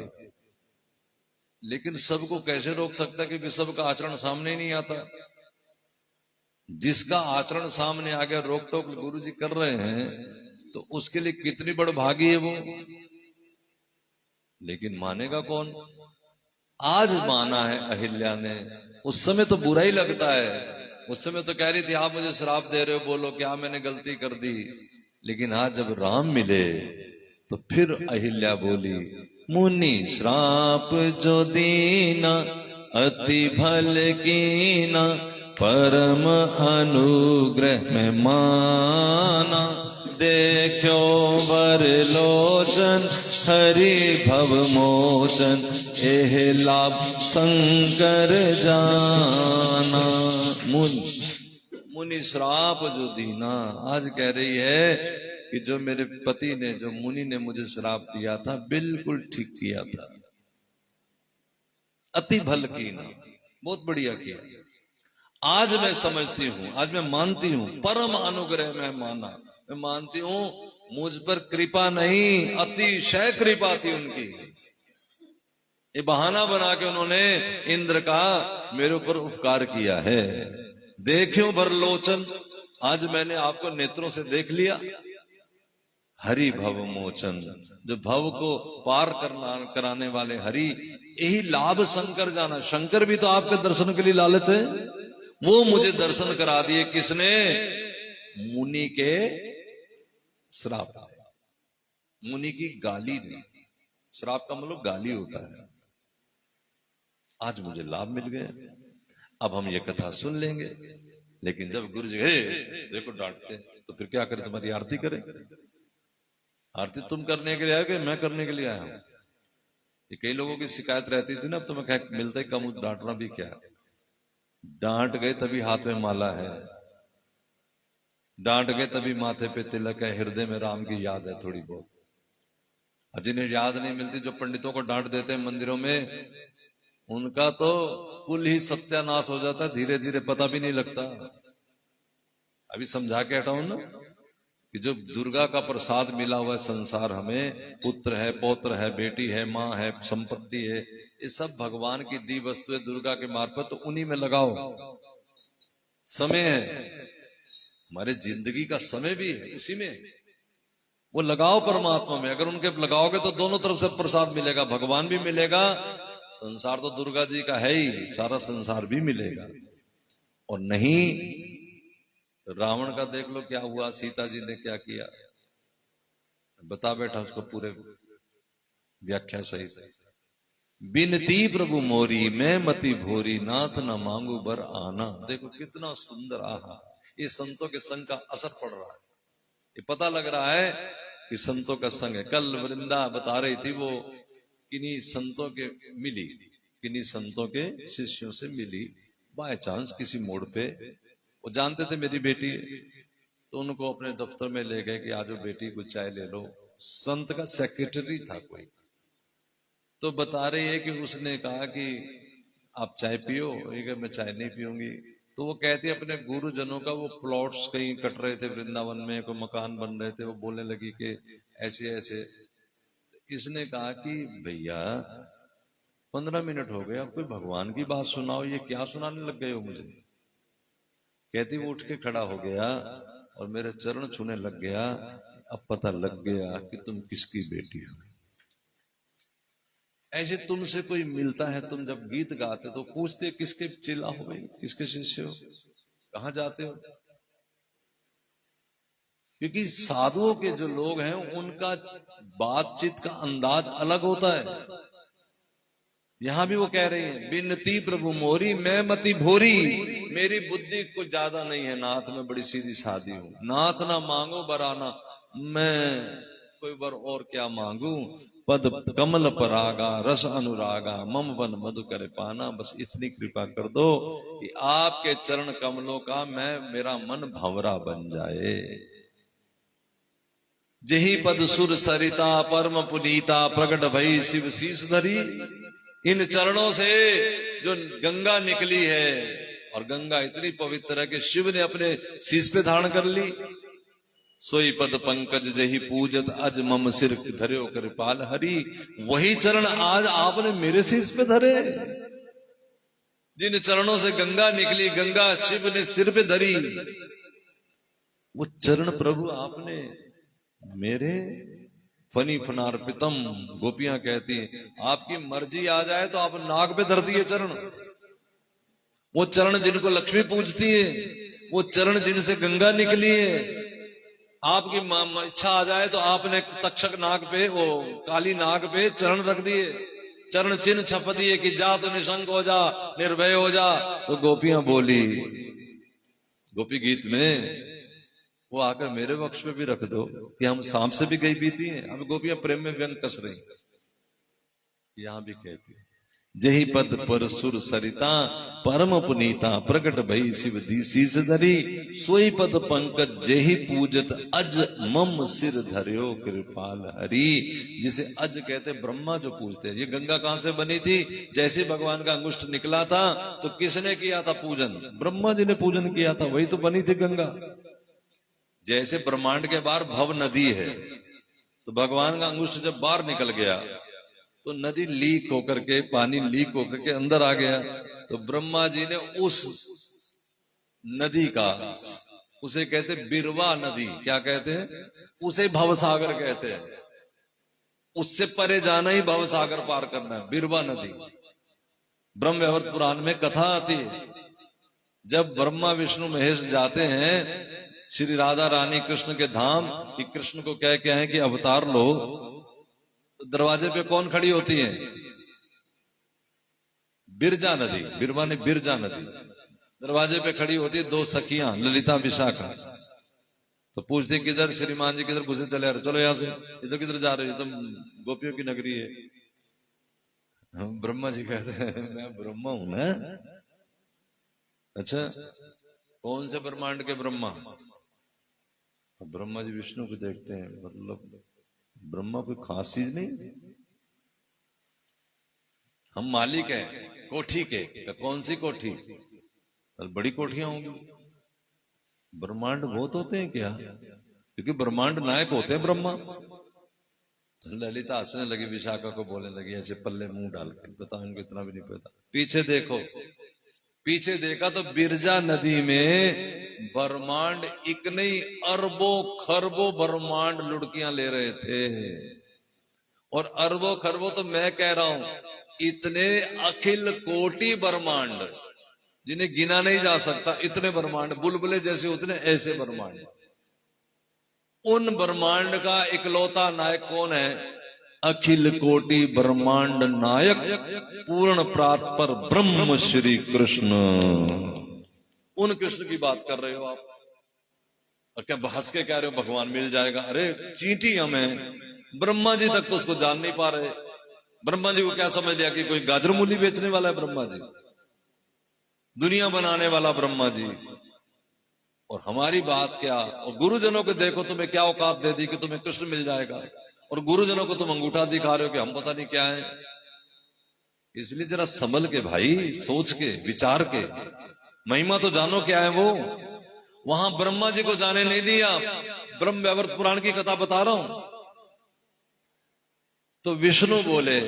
लेकिन सबको कैसे रोक सकता है, क्योंकि सबका आचरण सामने नहीं आता। जिसका आचरण सामने आ गया, रोक टोक गुरु जी कर रहे हैं, तो उसके लिए कितनी बड़ भागी है वो। लेकिन मानेगा कौन? आज माना है अहिल्या ने, उस समय तो बुरा ही लगता है। उस समय तो कह रही थी आप मुझे श्राप दे रहे हो, बोलो क्या मैंने गलती कर दी। लेकिन आज जब राम मिले तो फिर अहिल्या बोली, मुनि श्राप जो दीना अति भल कीना, परम अनुग्रह में माना, देखो वर लोचन हरि भव मोचन, एह लाभ शंकर जाना। मुनि श्राप जो दीना, आज कह रही है कि जो मेरे पति ने, जो मुनि ने मुझे श्राप दिया था, बिल्कुल ठीक किया था, अति भल कीना, बहुत बढ़िया किया। आज मैं समझती हूं, आज मैं मानती हूं, परम अनुग्रह में माना, मैं मानती हूं मुझ पर कृपा नहीं, अतिशय कृपा थी उनकी। ये बहाना बना के उन्होंने इंद्र का मेरे ऊपर उपकार किया है। देखियो भरलोचन, आज मैंने आपको नेत्रों से देख लिया। हरि भव मोचन, जो भव को पार कराने वाले हरि, यही लाभ शंकर जाना। शंकर भी तो आपके दर्शन के लिए लालच है। वो मुझे दर्शन करा दिए, किसने? मुनि के श्राप, मुनि की गाली ने। श्राप का मतलब गाली होता है। आज मुझे लाभ मिल गया, अब हम ये कथा सुन लेंगे। लेकिन जब गुरु जी देखो डांटते, तो फिर क्या करें? तुम्हारी आरती करें? आरती तुम करने के लिए आए कि मैं करने के लिए आया हूं? ये कई लोगों की शिकायत रहती थी ना, अब तो मैं कह मिलता ही कम, डांटना भी क्या, डांट गए तभी हाथ में माला है, डांट गए तभी माथे पे तिलक है, हृदय में राम की याद है थोड़ी बहुत। और जिन्हें याद नहीं मिलती, जो पंडितों को डांट देते हैं मंदिरों में, उनका तो कुल ही सत्यानाश हो जाता है, धीरे धीरे पता भी नहीं लगता। अभी समझा के हटाऊं ना कि जो दुर्गा का प्रसाद मिला हुआ है संसार, हमें पुत्र है, पौत्र है, बेटी है, माँ है, संपत्ति है, ये सब भगवान की दी वस्तु है दुर्गा के मार्फत, तो उन्हीं में लगाओ। समय है, हमारे जिंदगी का समय भी है उसी में, वो लगाओ परमात्मा में। अगर उनके लगाओगे तो दोनों तरफ से प्रसाद मिलेगा, भगवान भी मिलेगा, संसार तो दुर्गा जी का है ही, सारा संसार भी मिलेगा। और नहीं, रावण का देख लो क्या हुआ, सीता जी ने क्या किया, बता बैठा उसको पूरे व्याख्या सहित। बिनती प्रभु मोरी, मैं मति भोरी, नाथ न मांगू बर आना। देखो कितना सुंदर, आहा, ये संतों के संग का असर पड़ रहा है। ये पता लग रहा है कि संतों का संग है। कल वृंदा बता रही थी, वो किन्हीं संतों के मिली, किन्हीं संतों के शिष्यों से मिली बाय चांस किसी मोड़ पे। वो जानते थे मेरी बेटी, तो उनको अपने दफ्तर में ले गए कि आज बेटी को चाय ले लो। संत का सेक्रेटरी था कोई, तो बता रही है कि उसने कहा कि आप चाय पियो, मैं चाय नहीं पीऊंगी। तो वो कहती है अपने गुरुजनों का वो प्लॉट्स कहीं कट रहे थे वृंदावन में, कोई मकान बन रहे थे, वो बोलने लगी कि ऐसे ऐसे। इसने कहा कि भैया 15 मिनट हो गए, अब कोई भगवान की बात सुनाओ, ये क्या सुनाने लग गए हो मुझे। कहती वो उठ के खड़ा हो गया और मेरे चरण छूने लग गया। अब पता लग गया कि तुम किसकी बेटी हो। ऐसे तुमसे कोई मिलता है, तुम जब गीत गाते तो पूछते किसके चेला हो भाई, किसके शिष्य हो, कहां जाते हो। क्योंकि साधुओं के जो लोग हैं उनका बातचीत का अंदाज अलग होता है। यहां भी वो कह रही हैं, बिनती प्रभु मोरी मैं मति भोरी, मेरी बुद्धि कुछ ज्यादा नहीं है, नाथ में बड़ी सीधी सादी हूं। नाथ ना मांगो बराना, मैं कोई वर और क्या मांगू। पद कमल परागा रस अनुरागा, मम वन मधु करे पाना। बस इतनी कृपा कर दो कि आपके चरण कमलों का मेरा मन भंवरा बन जाए। जही पद सुर सरिता परम पुनीता, प्रकट भई शिव शीस धरी। इन चरणों से जो गंगा निकली है, और गंगा इतनी पवित्र है कि शिव ने अपने शीस पे धारण कर ली। सोई पद पंकज जही पूजत, अज मम सिर धर्यो कृपाल हरि। वही चरण आज आपने मेरे शीस पे धरे। जिन चरणों से गंगा निकली, गंगा शिव ने सिर पे धरी, वो चरण प्रभु आपने मेरे फनी फनार्पितम। गोपियां कहती हैं आपकी मर्जी आ जाए तो आप नाक पे धर दिए चरण। वो चरण जिनको लक्ष्मी पूजती है, वो चरण जिनसे गंगा निकली है, आपकी इच्छा आ जाए तो आपने तक्षक नाग पे, वो काली नाग पे चरण रख दिए, चरण चिन्ह छप दिए कि जा तो निशंक हो जा, निर्भय हो जा। तो गोपियां बोली, गोपी गीत में वो आकर मेरे वक्ष पे भी रख दो कि हम सांप से भी गई बीती हैं। अब गोपियां प्रेम में व्यंग कस रही। यहां भी कहती है, जही पद पर सुर सरिता परम पुनीता, प्रकट भई शिव दी शीस धरी। सोई पद पंकज जेहि पूजत, अज मम सिर धर्यो कृपाल हरि। जिसे अज कहते ब्रह्मा जो पूजते हैं। ये गंगा कहां से बनी थी? जैसे भगवान का अंगुष्ठ निकला था तो किसने किया था पूजन? ब्रह्मा जी ने पूजन किया था, वही तो बनी थी गंगा। जैसे ब्रह्मांड के बाहर भव नदी है, तो भगवान का अंगुष्ठ जब बाहर निकल गया तो नदी लीक होकर के, पानी लीक होकर के अंदर आ गया। तो ब्रह्मा जी ने उस नदी का, उसे कहते बिरवा नदी, क्या कहते हैं? उसे भवसागर कहते हैं। उससे परे जाना ही भवसागर पार करना है, बिरवा नदी। ब्रह्म वैवर्त पुराण में कथा आती है, जब ब्रह्मा विष्णु महेश जाते हैं श्री राधा रानी कृष्ण के धाम, कि कृष्ण को कह के आए कि अवतार लो, तो दरवाजे पे कौन खड़ी होती है? बिरजा नदी, बिरवा ने बिरजा नदी दरवाजे पे खड़ी होती है। दो सखियां ललिता विशाखा, तो पूछते किधर श्रीमान जी, किधर घुसे चले आ रहे? चलो यहां से, इधर किधर जा रहे हो? तुम गोपियों की नगरी है। ब्रह्मा जी कहते हैं मैं ब्रह्मा हूं ना। अच्छा, कौन से ब्रह्मांड के ब्रह्मा? ब्रह्मा जी विष्णु को देखते हैं, मतलब ब्रह्मा कोई खास चीज नहीं, हम मालिक हैं कोठी के। कौन सी कोठी? बड़ी कोठियां होंगी। ब्रह्मांड बहुत होते हैं क्या? क्योंकि ब्रह्मांड नायक होते हैं ब्रह्मा। ललिता हंसने लगी, विशाखा को बोलने लगी ऐसे पल्ले मुंह डाल के, बताओ इनको इतना भी नहीं पता। पीछे देखो, पीछे देखा तो बिरजा नदी में ब्रह्मांड एक नहीं अरबों खरबों ब्रह्मांड लुड़कियां ले रहे थे। और अरबों खरबों तो मैं कह रहा हूं, इतने अखिल कोटि ब्रह्मांड जिन्हें गिना नहीं जा सकता, इतने ब्रह्मांड, बुलबुले जैसे उतने ऐसे ब्रह्मांड। उन ब्रह्मांड का इकलौता नायक कौन है? अखिल कोटि ब्रह्मांड नायक पूर्ण प्रात्पर ब्रह्म श्री कृष्ण। उन कृष्ण की बात कर रहे हो आप, और क्या बहस के कह रहे हो भगवान मिल जाएगा? अरे चींटी हमें, ब्रह्मा जी तक तो उसको जान नहीं पा रहे। ब्रह्मा जी को क्या समझ लिया कि कोई गाजर मूली बेचने वाला है ब्रह्मा जी? दुनिया बनाने वाला ब्रह्मा जी। और हमारी बात क्या? और गुरुजनों को देखो, तुम्हें क्या औकात दे दी कि तुम्हें कृष्ण मिल जाएगा, और गुरुजनों को तुम अंगूठा दिखा रहे हो कि हम पता नहीं क्या है। इसलिए जरा संभल के भाई, सोच के, विचार के। महिमा तो जानो क्या है वो। वहां ब्रह्मा जी को जाने नहीं दिया, ब्रह्म वैवर्त पुराण की कथा बता रहा हूं। तो विष्णु बोले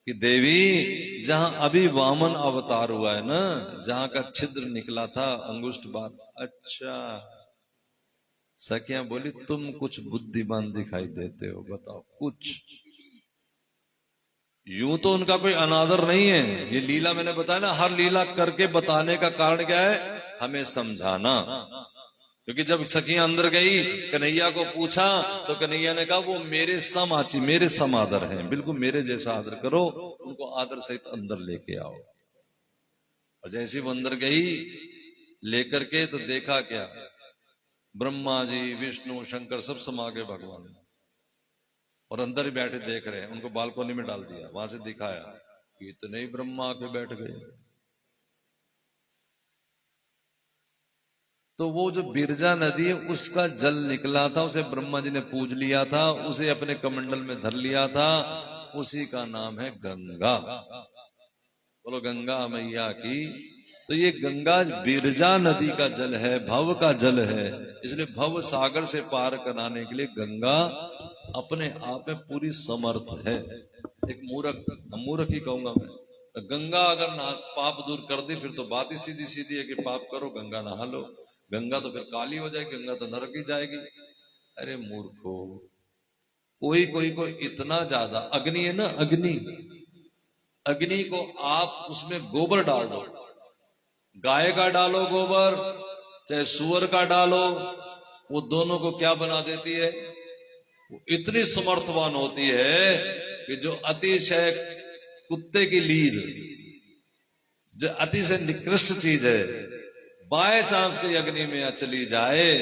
कि देवी, जहां अभी वामन अवतार हुआ है ना, जहां का छिद्र निकला था अंगुष्ठ बात, अच्छा। सखियां बोली तुम कुछ बुद्धिमान दिखाई देते हो, बताओ कुछ। यूं तो उनका कोई अनादर नहीं है, ये लीला मैंने बताया ना, हर लीला करके बताने का कारण क्या है, हमें समझाना। क्योंकि जब सखियां अंदर गई, कन्हैया को पूछा, तो कन्हैया ने कहा वो मेरे सम आची, मेरे सम आदर है, बिल्कुल मेरे जैसा आदर करो, उनको आदर सहित अंदर लेके आओ। और जैसी वो अंदर गई लेकर के, तो देखा क्या, ब्रह्मा जी विष्णु शंकर सब समा गए भगवान, और अंदर ही बैठे देख रहे हैं। उनको बालकोनी में डाल दिया, वहां से दिखाया कि इतने ही ब्रह्मा आके बैठ गए। तो वो जो बिरजा नदी है उसका जल निकला था, उसे ब्रह्मा जी ने पूज लिया था, उसे अपने कमंडल में धर लिया था, उसी का नाम है गंगा। बोलो गंगा मैया की। तो ये गंगा बिरजा नदी का जल है, भव का जल है, इसलिए भव सागर से पार कराने के लिए गंगा अपने आप में पूरी समर्थ है। एक मूर्ख, मूर्ख ही कहूंगा मैं, तो गंगा अगर पाप दूर कर दी, फिर तो बात ही सीधी सीधी है कि पाप करो, गंगा नहा लो। गंगा तो फिर काली हो जाएगी, गंगा तो नरक ही जाएगी। अरे मूर्खो, कोई कोई को इतना ज्यादा, अग्नि है ना, अग्नि, अग्नि को आप उसमें गोबर डाल दो, गाय का डालो गोबर, चाहे सुअर का डालो, वो दोनों को क्या बना देती है, वो इतनी समर्थवान होती है कि जो अतिशय कुत्ते की लीद, जो अतिशय निकृष्ट चीज है, बाय चांस की अग्नि में चली जाए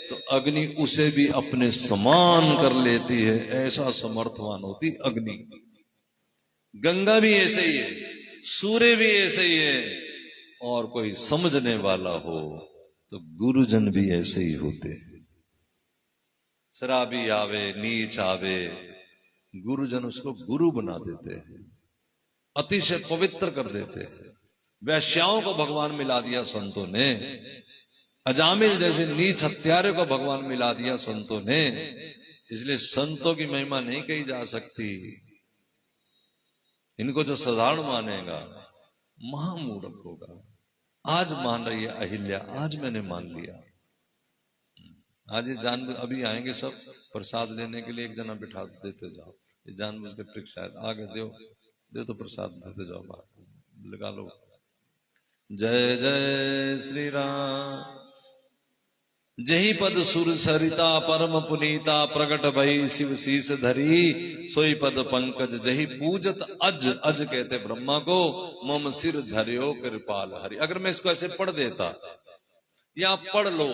तो अग्नि उसे भी अपने समान कर लेती है, ऐसा समर्थवान होती अग्नि। गंगा भी ऐसे ही है, सूर्य भी ऐसे ही है, और कोई समझने वाला हो तो गुरुजन भी ऐसे ही होते हैं। शराबी आवे, नीच आवे, गुरुजन उसको गुरु बना देते हैं, अतिशय पवित्र कर देते हैं। वैश्याओं को भगवान मिला दिया संतों ने, अजामिल जैसे नीच हत्यारे को भगवान मिला दिया संतों ने। इसलिए संतों की महिमा नहीं कही जा सकती। इनको जो साधारण मानेगा महामूर्ख होगा। आज मान रही है अहिल्या, आज मैंने मान लिया, आज ये जान, अभी आएंगे सब प्रसाद लेने के लिए, एक जना बिठा देते जाओ, ये जानबूझ के परीक्षा आगे दो तो प्रसाद देते जाओ, बाहर लगा लो। जय जय श्री राम। जही पद सुर सरिता परम पुनीता, प्रगट भई शिव शीस धरी, सोई पद पंकज जही पूजत अज। अज कहते ब्रह्मा को, मम सिर धरियो कृपाल हरि। अगर मैं इसको ऐसे पढ़ देता, या पढ़ लो,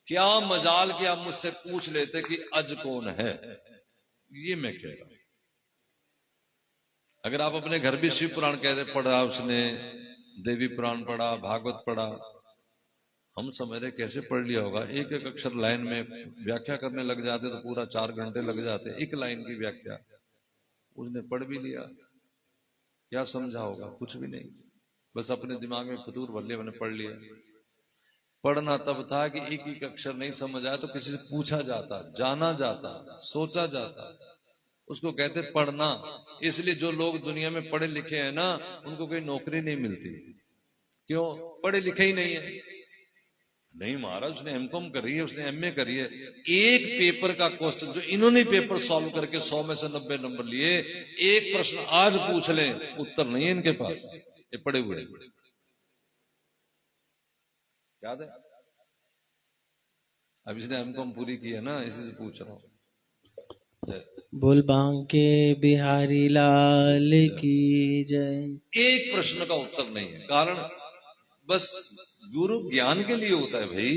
क्या मजाल कि आप मुझसे पूछ लेते कि अज कौन है, ये मैं कह रहा हूं। अगर आप अपने घर भी शिव पुराण कहते पढ़ा, उसने देवी पुराण पढ़ा, भागवत पढ़ा, हम समझ रहे कैसे पढ़ लिया होगा। एक एक अक्षर लाइन में व्याख्या करने लग जाते तो पूरा 4 घंटे लग जाते, एक लाइन की व्याख्या उसने पढ़ भी लिया। क्या समझा होगा, कुछ भी नहीं, बस अपने दिमाग में फतूर भर लिया, मैंने पढ़ लिया। पढ़ना तब था कि एक एक अक्षर नहीं समझ आया तो किसी से पूछा जाता, जाना जाता, सोचा जाता, उसको कहते पढ़ना। इसलिए जो लोग दुनिया में पढ़े लिखे हैं ना, उनको कोई नौकरी नहीं मिलती। क्यों? पढ़े लिखे ही नहीं है। नहीं महाराज, उसने एमकॉम करी है, उसने एमए करी है, एक पेपर का क्वेश्चन जो इन्होंने पेपर सॉल्व करके 100 में से 90 नंबर लिए, एक प्रश्न आज पूछ लें उत्तर नहीं है इनके पास, ये पढ़े हुए याद है। अब इसने एमकॉम पूरी की है ना, इसी से पूछ रहा हूं। बोल बांके बिहारी लाल की जय। एक प्रश्न का उत्तर नहीं है, कारण बस गुरु ज्ञान के लिए होता है भाई।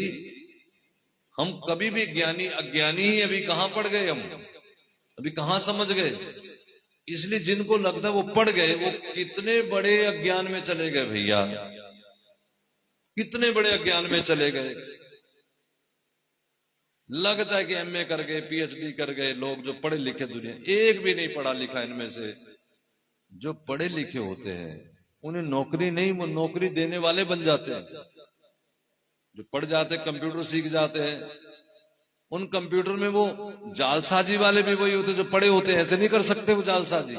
हम कभी भी ज्ञानी अज्ञानी ही अभी कहां पढ़ गए, हम अभी कहां समझ गए। इसलिए जिनको लगता है वो पढ़ गए, वो कितने बड़े अज्ञान में चले गए भैया, कितने बड़े अज्ञान में चले गए। लगता है कि एमए कर गए, पीएचडी कर गए लोग, जो पढ़े लिखे दुनिया, एक भी नहीं पढ़ा लिखा इनमें से। जो पढ़े लिखे होते हैं उन्हें नौकरी नहीं, वो नौकरी देने वाले बन जाते हैं। जो पढ़ जाते हैं, कंप्यूटर सीख जाते हैं, उन कंप्यूटर में वो जालसाजी वाले भी वही होते जो पढ़े होते हैं। ऐसे नहीं कर सकते वो जालसाजी।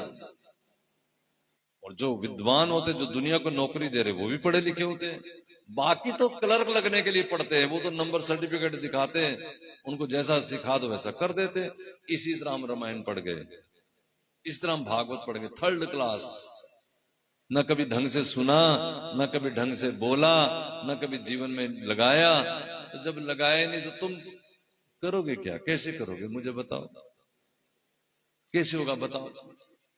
और जो विद्वान होते, जो दुनिया को नौकरी दे रहे, वो भी पढ़े लिखे होते हैं। बाकी तो क्लर्क लगने के लिए पढ़ते हैं, वो तो नंबर सर्टिफिकेट दिखाते हैं, उनको जैसा सिखा दो वैसा कर देते हैं। इसी तरह हम रामायण पढ़ गए, इस तरह हम भागवत पढ़ गए, थर्ड क्लास। न कभी ढंग से सुना, न कभी ढंग से बोला, न कभी जीवन में लगाया। तो जब लगाए नहीं तो तुम करोगे क्या? कैसे करोगे? मुझे बताओ, कैसे होगा बताओ?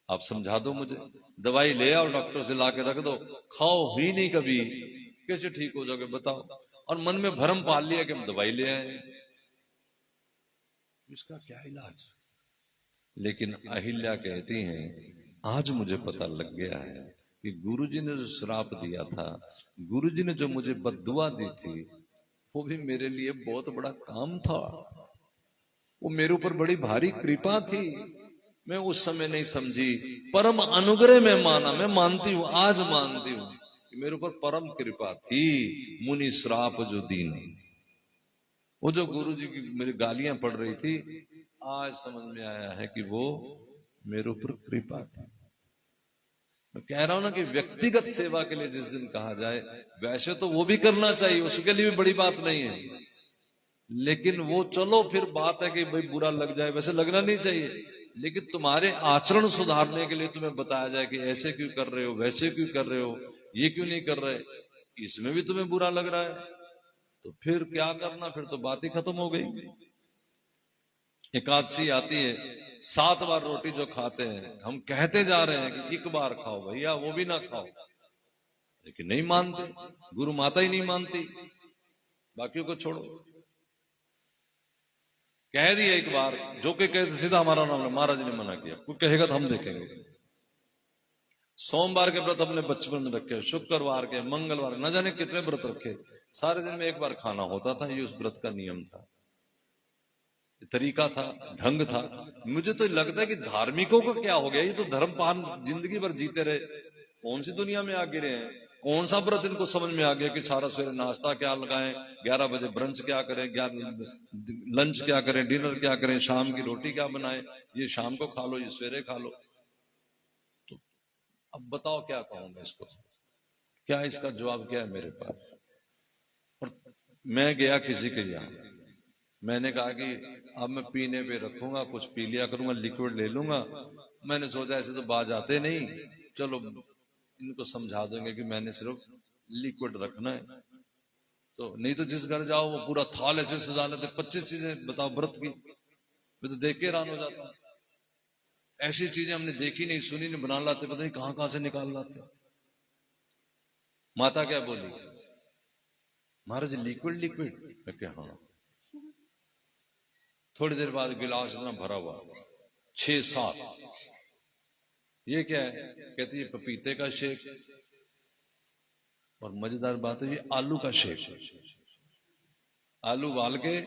आप समझा दो मुझे। दवाई ले आओ, डॉक्टर से ला के रख दो, खाओ ही नहीं कभी, कैसे ठीक हो जाओगे बताओ? और मन में भ्रम पाल लिया कि हम दवाई ले आए, इसका क्या इलाज? लेकिन अहिल्या कहती हैं, आज मुझे पता लग गया है कि गुरुजी ने जो श्राप दिया था, गुरुजी ने जो मुझे बद्दुआ दी थी, वो भी मेरे लिए बहुत बड़ा काम था। वो मेरे ऊपर बड़ी भारी कृपा थी। मैं उस समय नहीं समझी, परम अनुग्रह में माना। मैं मानती हूं, आज मानती हूं कि मेरे ऊपर परम कृपा थी। मुनि श्राप जो दीन, वो जो गुरुजी की मेरी गालियां पड़ रही थी, आज समझ में आया है कि वो मेरे ऊपर कृपा थी। मैं कह रहा हूं ना कि व्यक्तिगत सेवा के लिए जिस दिन कहा जाए, वैसे तो वो भी करना चाहिए, उसके लिए भी बड़ी बात नहीं है। लेकिन वो चलो फिर बात है कि भाई बुरा लग जाए, वैसे लगना नहीं चाहिए। लेकिन तुम्हारे आचरण सुधारने के लिए तुम्हें बताया जाए कि ऐसे क्यों कर रहे हो, वैसे क्यों कर रहे हो, ये क्यों नहीं कर रहे, इसमें भी तुम्हें बुरा लग रहा है, तो फिर क्या करना? फिर तो बात ही खत्म हो गई। एकादशी आती है, 7 बार रोटी जो खाते हैं, हम कहते जा रहे हैं कि एक बार खाओ भैया, वो भी ना खाओ, लेकिन नहीं मानते। गुरु माता ही नहीं मानती, बाकियों को छोड़ो। कह दिया एक बार, जो के कहते सीधा हमारा नाम, महाराज ने मना किया, कोई कहेगा तो हम देखेंगे। सोमवार के व्रत अपने बचपन में रखे, शुक्रवार के, मंगलवार, न जाने कितने व्रत रखे, सारे दिन में एक बार खाना होता था। ये उस व्रत का नियम था, तरीका था, ढंग था। मुझे तो लगता है कि धार्मिकों का क्या हो गया, ये तो धर्म पान जिंदगी भर जीते रहे, कौन सी दुनिया में आ गिरे हैं? कौन सा व्रत इनको समझ में आ गया कि सारा सवेरे नाश्ता क्या लगाएं, 11 बजे ब्रंच क्या करें, लंच क्या करें, डिनर क्या करें, शाम की रोटी क्या बनाएं, ये शाम को खा लो, ये सवेरे खा लो। तो अब बताओ क्या कहूं मैं इसको, क्या इसका जवाब क्या है मेरे पास? और मैं गया किसी के यहाँ, मैंने कहा कि अब मैं पीने पे रखूंगा, कुछ पी लिया करूंगा, लिक्विड ले लूंगा। मैंने सोचा ऐसे तो बाज आते नहीं, चलो इनको समझा देंगे कि मैंने सिर्फ लिक्विड रखना है। तो नहीं तो जिस घर जाओ वो पूरा थाल ऐसे सजा लेते, 25 चीजें बताओ व्रत की, मैं तो देख के हैरान हो जाता। ऐसी चीजें हमने देखी नहीं, सुनी नहीं, बना लाते, पता नहीं कहां कहां से निकाल लाते। माता क्या बोली, महाराज लिक्विड लिक्विड? मैं क्या, हाँ। थोड़ी देर बाद गिलास इतना भरा हुआ, 6-7। ये क्या है? कहती है पपीते का शेक। और मजेदार बात है, ये आलू का शेक। आलू उबाल के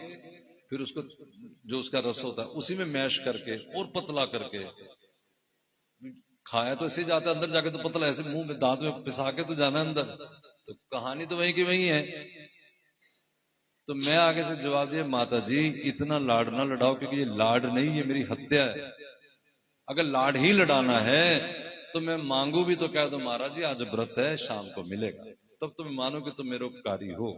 फिर उसको, जो उसका रस होता है उसी में मैश करके और पतला करके खाया तो ऐसे जाता है, अंदर जाके तो पतला, ऐसे मुंह में दांत में पिसा के तो जाना अंदर। तो कहानी तो वही की वही है। तो मैं आगे से जवाब दिया, माता जी इतना लाड ना लड़ाओ, क्योंकि ये लाड नहीं, ये मेरी हत्या है। अगर लाड ही लड़ाना है तो मैं मांगू भी तो कह दो, महाराज जी आज व्रत है, शाम को मिलेगा, तब तुम मानो कि तुम मेरे उपकारी हो।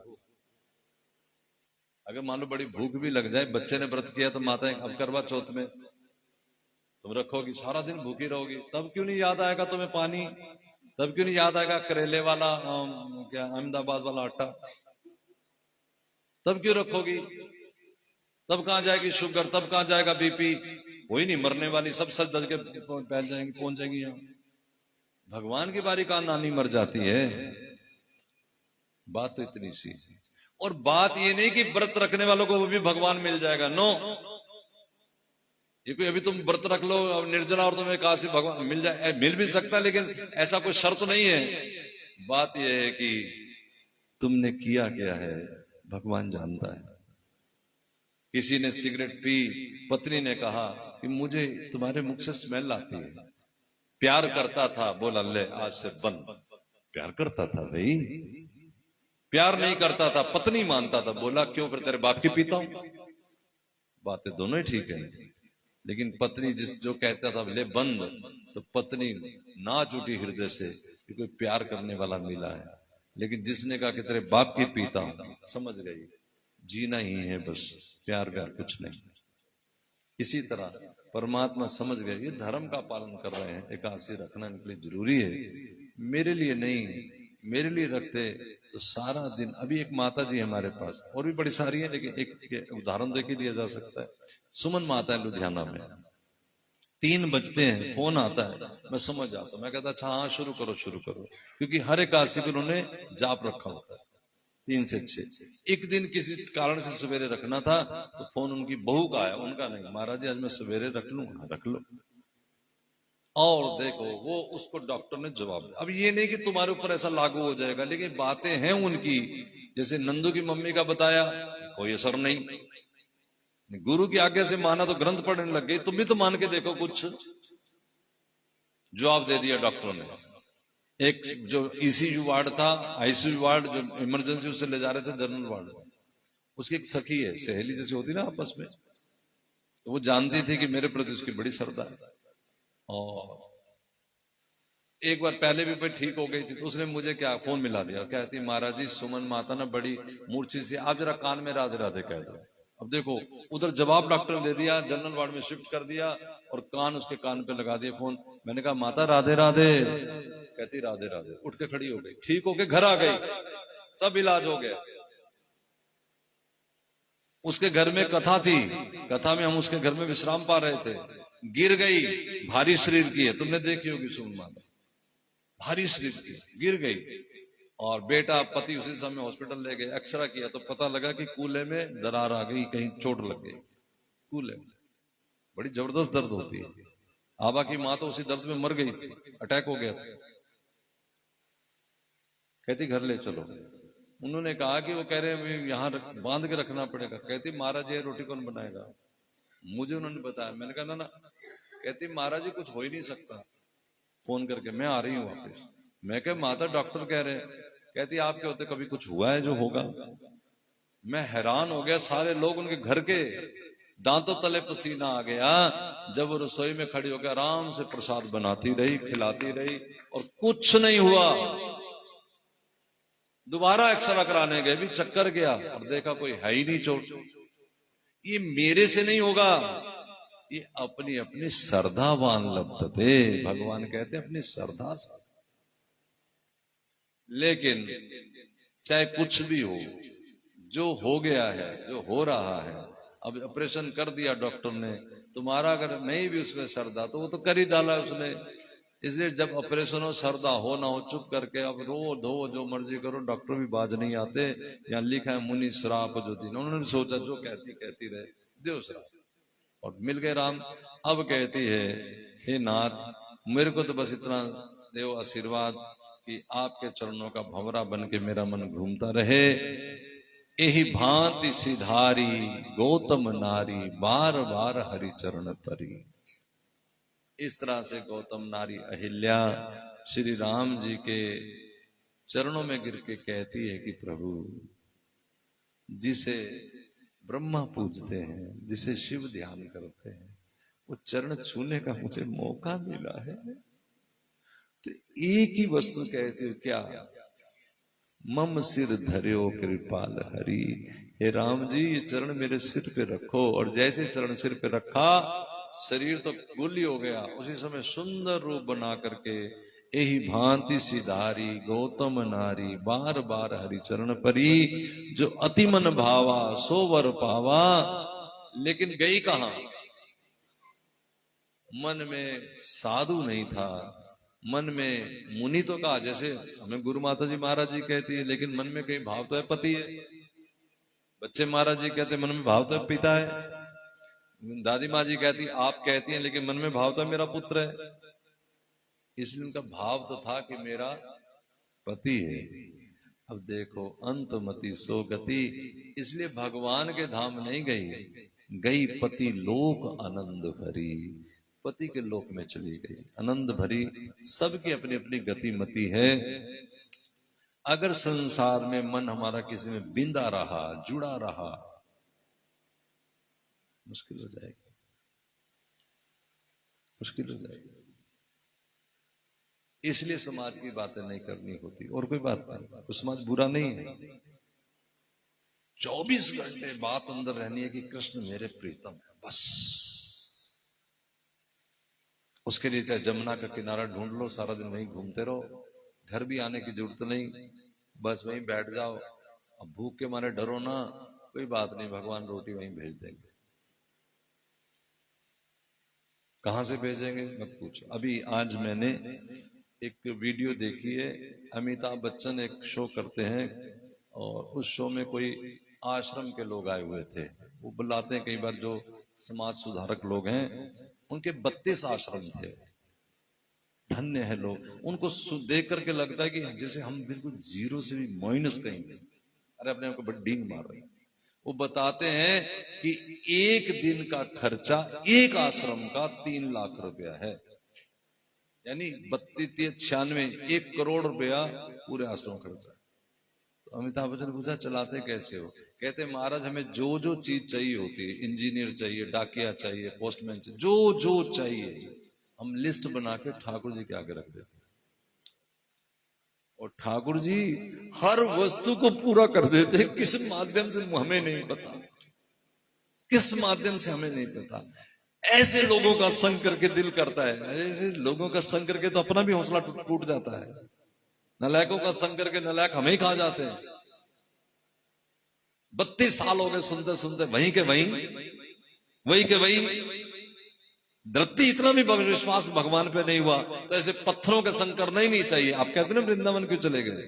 अगर मान लो बड़ी भूख भी लग जाए, बच्चे ने व्रत किया तो माता अब करवा चौथ में तुम रखोगी, सारा दिन भूखी रहोगी, तब क्यों नहीं याद आएगा तुम्हें पानी? तब क्यों नहीं याद आएगा करेले वाला क्या अहमदाबाद वाला आटा? तब क्यों रखोगी? तब कहां जाएगी शुगर, तब कहां जाएगा बीपी? कोई नहीं, मरने वाली सब सच दज के पहुंच जाएंगी यहाँ। भगवान की बारी कहां नानी मर जाती है? बात तो इतनी सी। और बात ये नहीं कि व्रत रखने वालों को वो भी भगवान मिल जाएगा, नो। ये कोई अभी तुम व्रत रख लो निर्जला और तुम्हें काशी भगवान मिल जाए, मिल भी सकता है, लेकिन ऐसा कोई शर्त नहीं है। बात यह है कि तुमने किया क्या है भगवान जानता है। किसी ने सिगरेट पी, पत्नी ने कहा कि मुझे तुम्हारे मुख से स्मेल आती है, प्यार करता था, बोला ले आज से बंद। प्यार करता था भाई, प्यार नहीं करता था, पत्नी मानता था। बोला क्यों, फिर तेरे बाप की पीता हूं। बातें दोनों ही ठीक है, लेकिन पत्नी जिस जो कहता था ले बंद, तो पत्नी नाच उठी हृदय से कि कोई प्यार करने वाला मिला है। लेकिन जिसने कहा कि तेरे बाप की पीता हूं, समझ गई जीना ही है बस, प्यार व्यार कुछ नहीं। इसी तरह परमात्मा समझ गए ये धर्म का पालन कर रहे हैं, एकादशी रखना इनके लिए जरूरी है, मेरे लिए नहीं, मेरे लिए रखते तो सारा दिन। अभी एक माता जी हमारे पास, और भी बड़ी सारी है, लेकिन एक उदाहरण देके दिया जा सकता है। सुमन माता है लुधियाना में, 3 बजते हैं, फोन आता है, मैं समझ जाता हूं, मैं कहता अच्छा हाँ शुरू करो शुरू करो, क्योंकि हर एकादशी को उन्होंने जाप रखा होता है 3 से 6। एक दिन किसी कारण से सवेरे रखना था, तो फोन उनकी बहू का आया, उनका नहीं, महाराज जी आज मैं सवेरे रख लूं, हाँ रख लो। और देखो वो उसको डॉक्टर ने जवाब दिया। अब ये नहीं कि तुम्हारे ऊपर ऐसा लागू हो जाएगा, लेकिन बातें हैं उनकी, जैसे नंदू की मम्मी का बताया, कोई असर नहीं, गुरु की आज्ञा से माना तो ग्रंथ पढ़ने लग गई, तुम भी तो मान के देखो। कुछ जवाब दे दिया डॉक्टर ने। एक जो ईसीयू वार्ड था, आईसीयू वार्ड जो इमरजेंसी, उससे ले जा रहे थे जनरल वार्ड, उसकी एक सखी है, सहेली जैसी होती ना आपस में, तो वो जानती थी कि मेरे प्रति उसकी बड़ी श्रद्धा है। और एक बार पहले भी भाई ठीक हो गई थी, तो उसने मुझे क्या फोन मिला दिया, कहती महाराज जी सुमन माता ना बड़ी मूर्छित सी, आप जरा कान में राधे राधे कह दो। अब देखो उधर जवाब डॉक्टर ने दे दिया, जनरल वार्ड में शिफ्ट कर दिया, और कान उसके कान पे लगा दिया फोन। मैंने कहा माता राधे राधे, कहती राधे राधे, उठ के खड़ी हो गई, ठीक हो के घर आ गई, सब इलाज हो गया। उसके घर में कथा थी, कथा में हम उसके घर में विश्राम पा रहे थे, गिर गई, भारी शरीर की है, तुमने देखी होगी सुमन माता, भारी शरीर की, गिर गई। और बेटा पति उसी समय हॉस्पिटल ले गए, एक्सरा किया तो पता लगा कि कूल्हे में दरार आ गई, कहीं चोट लग गई कूल्हे में, बड़ी जबरदस्त दर्द होती है। आबा की मां तो उसी दर्द में मर गई थी, अटैक हो गया था। कहती घर ले चलो, उन्होंने कहा कि वो कह रहे हैं यहाँ बांध के रखना पड़ेगा। कहती महाराज ये रोटी कौन बनाएगा, मुझे उन्होंने बताया। मैंने कहा ना, कहती महाराज जी कुछ हो ही नहीं सकता, फोन करके मैं आ रही हूँ वापस। मैं कह माता डॉक्टर कह रहे हैं, कहती आपके होते कभी कुछ हुआ है जो होगा। मैं हैरान हो गया, सारे लोग उनके घर के दांतों तले पसीना आ गया, जब वो रसोई में खड़ी होकर आराम से प्रसाद बनाती रही, खिलाती रही, और कुछ नहीं हुआ। दोबारा एक्सरा कराने गए, भी चक्कर गया, और देखा कोई है ही नहीं चोट। ये मेरे से नहीं होगा, ये अपनी अपनी श्रद्धावान लब्धते, भगवान कहते हैं अपनी श्रद्धा से। लेकिन चाहे कुछ भी हो, जो हो गया है, जो हो रहा है, अब ऑपरेशन कर दिया डॉक्टर ने, तुम्हारा अगर नहीं भी उसमें श्रद्धा तो वो तो कर ही डाला उसने। इसलिए जब ऑपरेशन हो, श्रद्धा हो ना हो, चुप करके अब रो धो जो मर्जी करो, डॉक्टर भी बाज नहीं आते। यहाँ लिखा है मुनि श्राप जो दिन, उन्होंने सोचा जो कहती कहती रहे, देव श्राप, और मिल गए राम। अब कहती है हे नाथ, मेरे को तो बस इतना देव आशीर्वाद कि आपके चरणों का भंवरा बन के मेरा मन घूमता रहे। यही भांति सिधारी गौतम नारी, बार बार हरि चरण परी। इस तरह से गौतम नारी अहिल्या श्री राम जी के चरणों में गिर के कहती है कि प्रभु, जिसे ब्रह्मा पूजते हैं, जिसे शिव ध्यान करते हैं, वो चरण छूने का मुझे मौका मिला है। तो एक ही वस्तु कहती हो क्या, मम सिर धर्यो कृपाल हरि, हे राम जी ये चरण मेरे सिर पे रखो। और जैसे चरण सिर पे रखा, शरीर तो गुल्ली हो गया, उसी समय सुंदर रूप बना करके यही भांति सिधारी गौतम नारी, बार बार हरि चरण परी, जो अति मन भावा सो वर पावा। लेकिन गई कहां, मन में साधु नहीं था, मन में मुनि तो कहा, जैसे हमें गुरु माता जी महाराज जी कहती है, लेकिन मन में कहीं भाव तो है पति है। बच्चे महाराज जी कहते मन में भाव तो है पिता है, दादी माँ जी कहती आप कहती हैं, लेकिन मन में भाव तो है मेरा पुत्र है। इसलिए उनका भाव तो था कि मेरा पति है। अब देखो अंतमति सो गति, इसलिए भगवान के धाम नहीं गई, गई पति लोक आनंद भरी, पति के लोक में चली गई आनंद भरी। सबकी अपनी अपनी गति मति है। अगर संसार में मन हमारा किसी में बिंदा रहा, जुड़ा रहा, मुश्किल हो जाएगी, मुश्किल हो जाएगी। इसलिए समाज की बातें नहीं करनी होती, और कोई बात नहीं। वो समाज बुरा नहीं है। 24 घंटे बात अंदर रहनी है कि कृष्ण मेरे प्रीतम है, बस। उसके लिए चाहे जमुना का किनारा ढूंढ लो, सारा दिन वहीं घूमते रहो, घर भी आने की जरूरत नहीं, बस वहीं बैठ जाओ। अब भूख के मारे डरो ना, कोई बात नहीं, भगवान रोटी वहीं भेज देंगे। कहां से भेजेंगे मत पूछो। अभी आज मैंने एक वीडियो देखी है, अमिताभ बच्चन एक शो करते हैं, और उस शो में कोई आश्रम के लोग आए हुए थे। वो बुलाते हैं कई बार जो समाज सुधारक लोग हैं, उनके 32 आश्रम थे। धन्य है लोग, उनको देख करके लगता है कि जैसे हम बिल्कुल जीरो से भी माइनस कहेंगे। अरे अपने आप को बड़ी डींग मार रहे हैं। वो बताते हैं कि एक दिन का खर्चा एक आश्रम का 3 लाख रुपया है, यानी 32-96 1 करोड़ रुपया पूरे आश्रम खर्चा। तो अमिताभ बच्चन पूछा चलाते कैसे हो? कहते महाराज हमें जो जो चीज चाहिए होती है, इंजीनियर चाहिए, डाकिया चाहिए, पोस्टमैन चाहिए, जो जो चाहिए हम लिस्ट बना के ठाकुर जी के आगे रख देते, और ठाकुर जी हर वस्तु को पूरा कर देते। किस माध्यम से हमें नहीं पता, किस माध्यम से हमें नहीं पता। ऐसे लोगों का संग करके दिल करता है, ऐसे लोगों का संग करके तो अपना भी हौसला टूट जाता है। नलायकों का संग करके नलायक हमें ही खा जाते हैं। 32 साल हो गए सुनते सुनते, वहीं के वहीं, वहीं के वहीं। धरती इतना भी विश्वास भगवान पे नहीं हुआ तो ऐसे पत्थरों के संग करना ही नहीं चाहिए। आप कहते ना वृंदावन क्यों चले गए?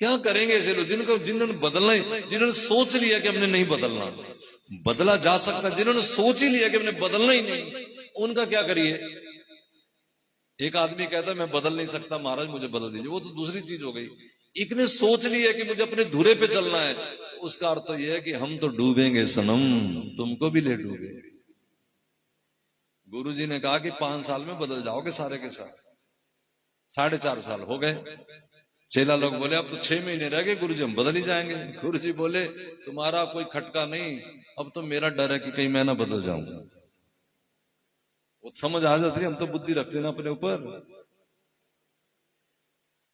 क्या करेंगे ऐसे लोग जिन्होंने बदलना, जिन्होंने सोच लिया कि हमने नहीं बदलना। बदला जा सकता है, जिन्होंने सोच ही लिया कि हमने बदलना ही नहीं, उनका क्या करिए? एक आदमी कहता है मैं बदल नहीं सकता महाराज, मुझे बदल दीजिए, वो तो दूसरी चीज हो गई। एक ने सोच लिया कि मुझे अपने धुरे पे चलना है, उसका अर्थ तो यह है कि हम तो डूबेंगे सनम, तुमको भी ले डूबेंगे। गुरुजी ने कहा कि 5 साल में बदल जाओगे सारे के साथ। 4.5 साल हो गए। चेला लोग बोले अब तो 6 महीने रह गए गुरुजी, हम बदल ही जाएंगे। गुरुजी बोले तुम्हारा कोई खटका नहीं, अब तो मेरा डर है कि कहीं मैं ना बदल जाऊं। वो समझ आ जाती है, हम तो बुद्धि रखते ना अपने ऊपर।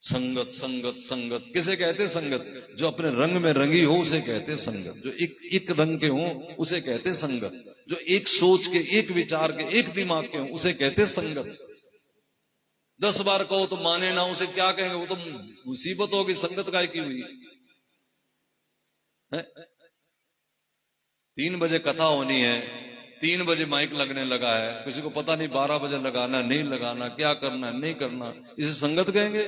संगत संगत संगत किसे कहते? संगत जो अपने रंग में रंगी हो उसे कहते संगत, जो एक रंग के हो उसे कहते संगत, जो एक सोच के, एक विचार के, एक दिमाग के हो उसे कहते संगत। 10 बार कहो तो माने ना, उसे क्या कहेंगे? वो तो मुसीबत होगी। संगत काय की हुई है? 3 बजे कथा होनी है, 3 बजे माइक लगने लगा है, किसी को पता नहीं 12 बजे लगाना नहीं लगाना, क्या करना नहीं करना, इसे संगत कहेंगे?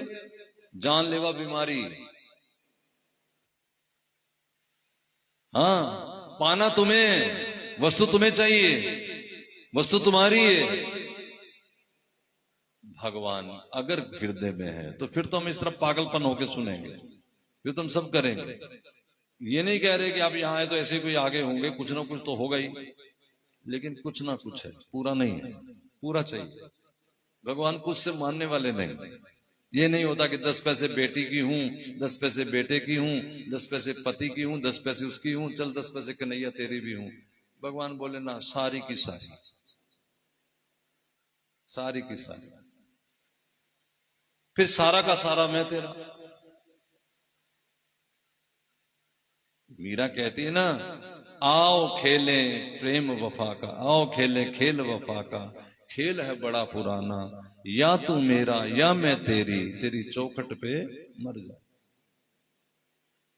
जानलेवा बीमारी। हाँ, पाना तुम्हें, वस्तु तुम्हें चाहिए, वस्तु तुम्हारी है। भगवान अगर हृदय में है तो फिर तो हम इस तरह पागलपन होके सुनेंगे, फिर तो हम सब करेंगे। ये नहीं कह रहे कि आप यहां आए तो ऐसे कोई आगे होंगे, कुछ ना कुछ तो होगा ही, लेकिन कुछ ना कुछ है, पूरा नहीं है, पूरा चाहिए। भगवान कुछ से मानने वाले नहीं। ये नहीं होता कि 10 पैसे बेटी की हूं, 10 पैसे बेटे की हूं, 10 पैसे पति की हूं, 10 पैसे उसकी हूं, चल 10 पैसे कन्हैया तेरी भी हूं। भगवान बोले ना, सारी की सारी, सारी की सारी। फिर सारा का सारा मैं तेरा। मीरा कहती है ना, आओ खेलें प्रेम वफा का, आओ खेलें खेल वफा का, खेल है बड़ा पुराना, या तू मेरा या मैं तेरी, तेरी चौखट पे मर जा।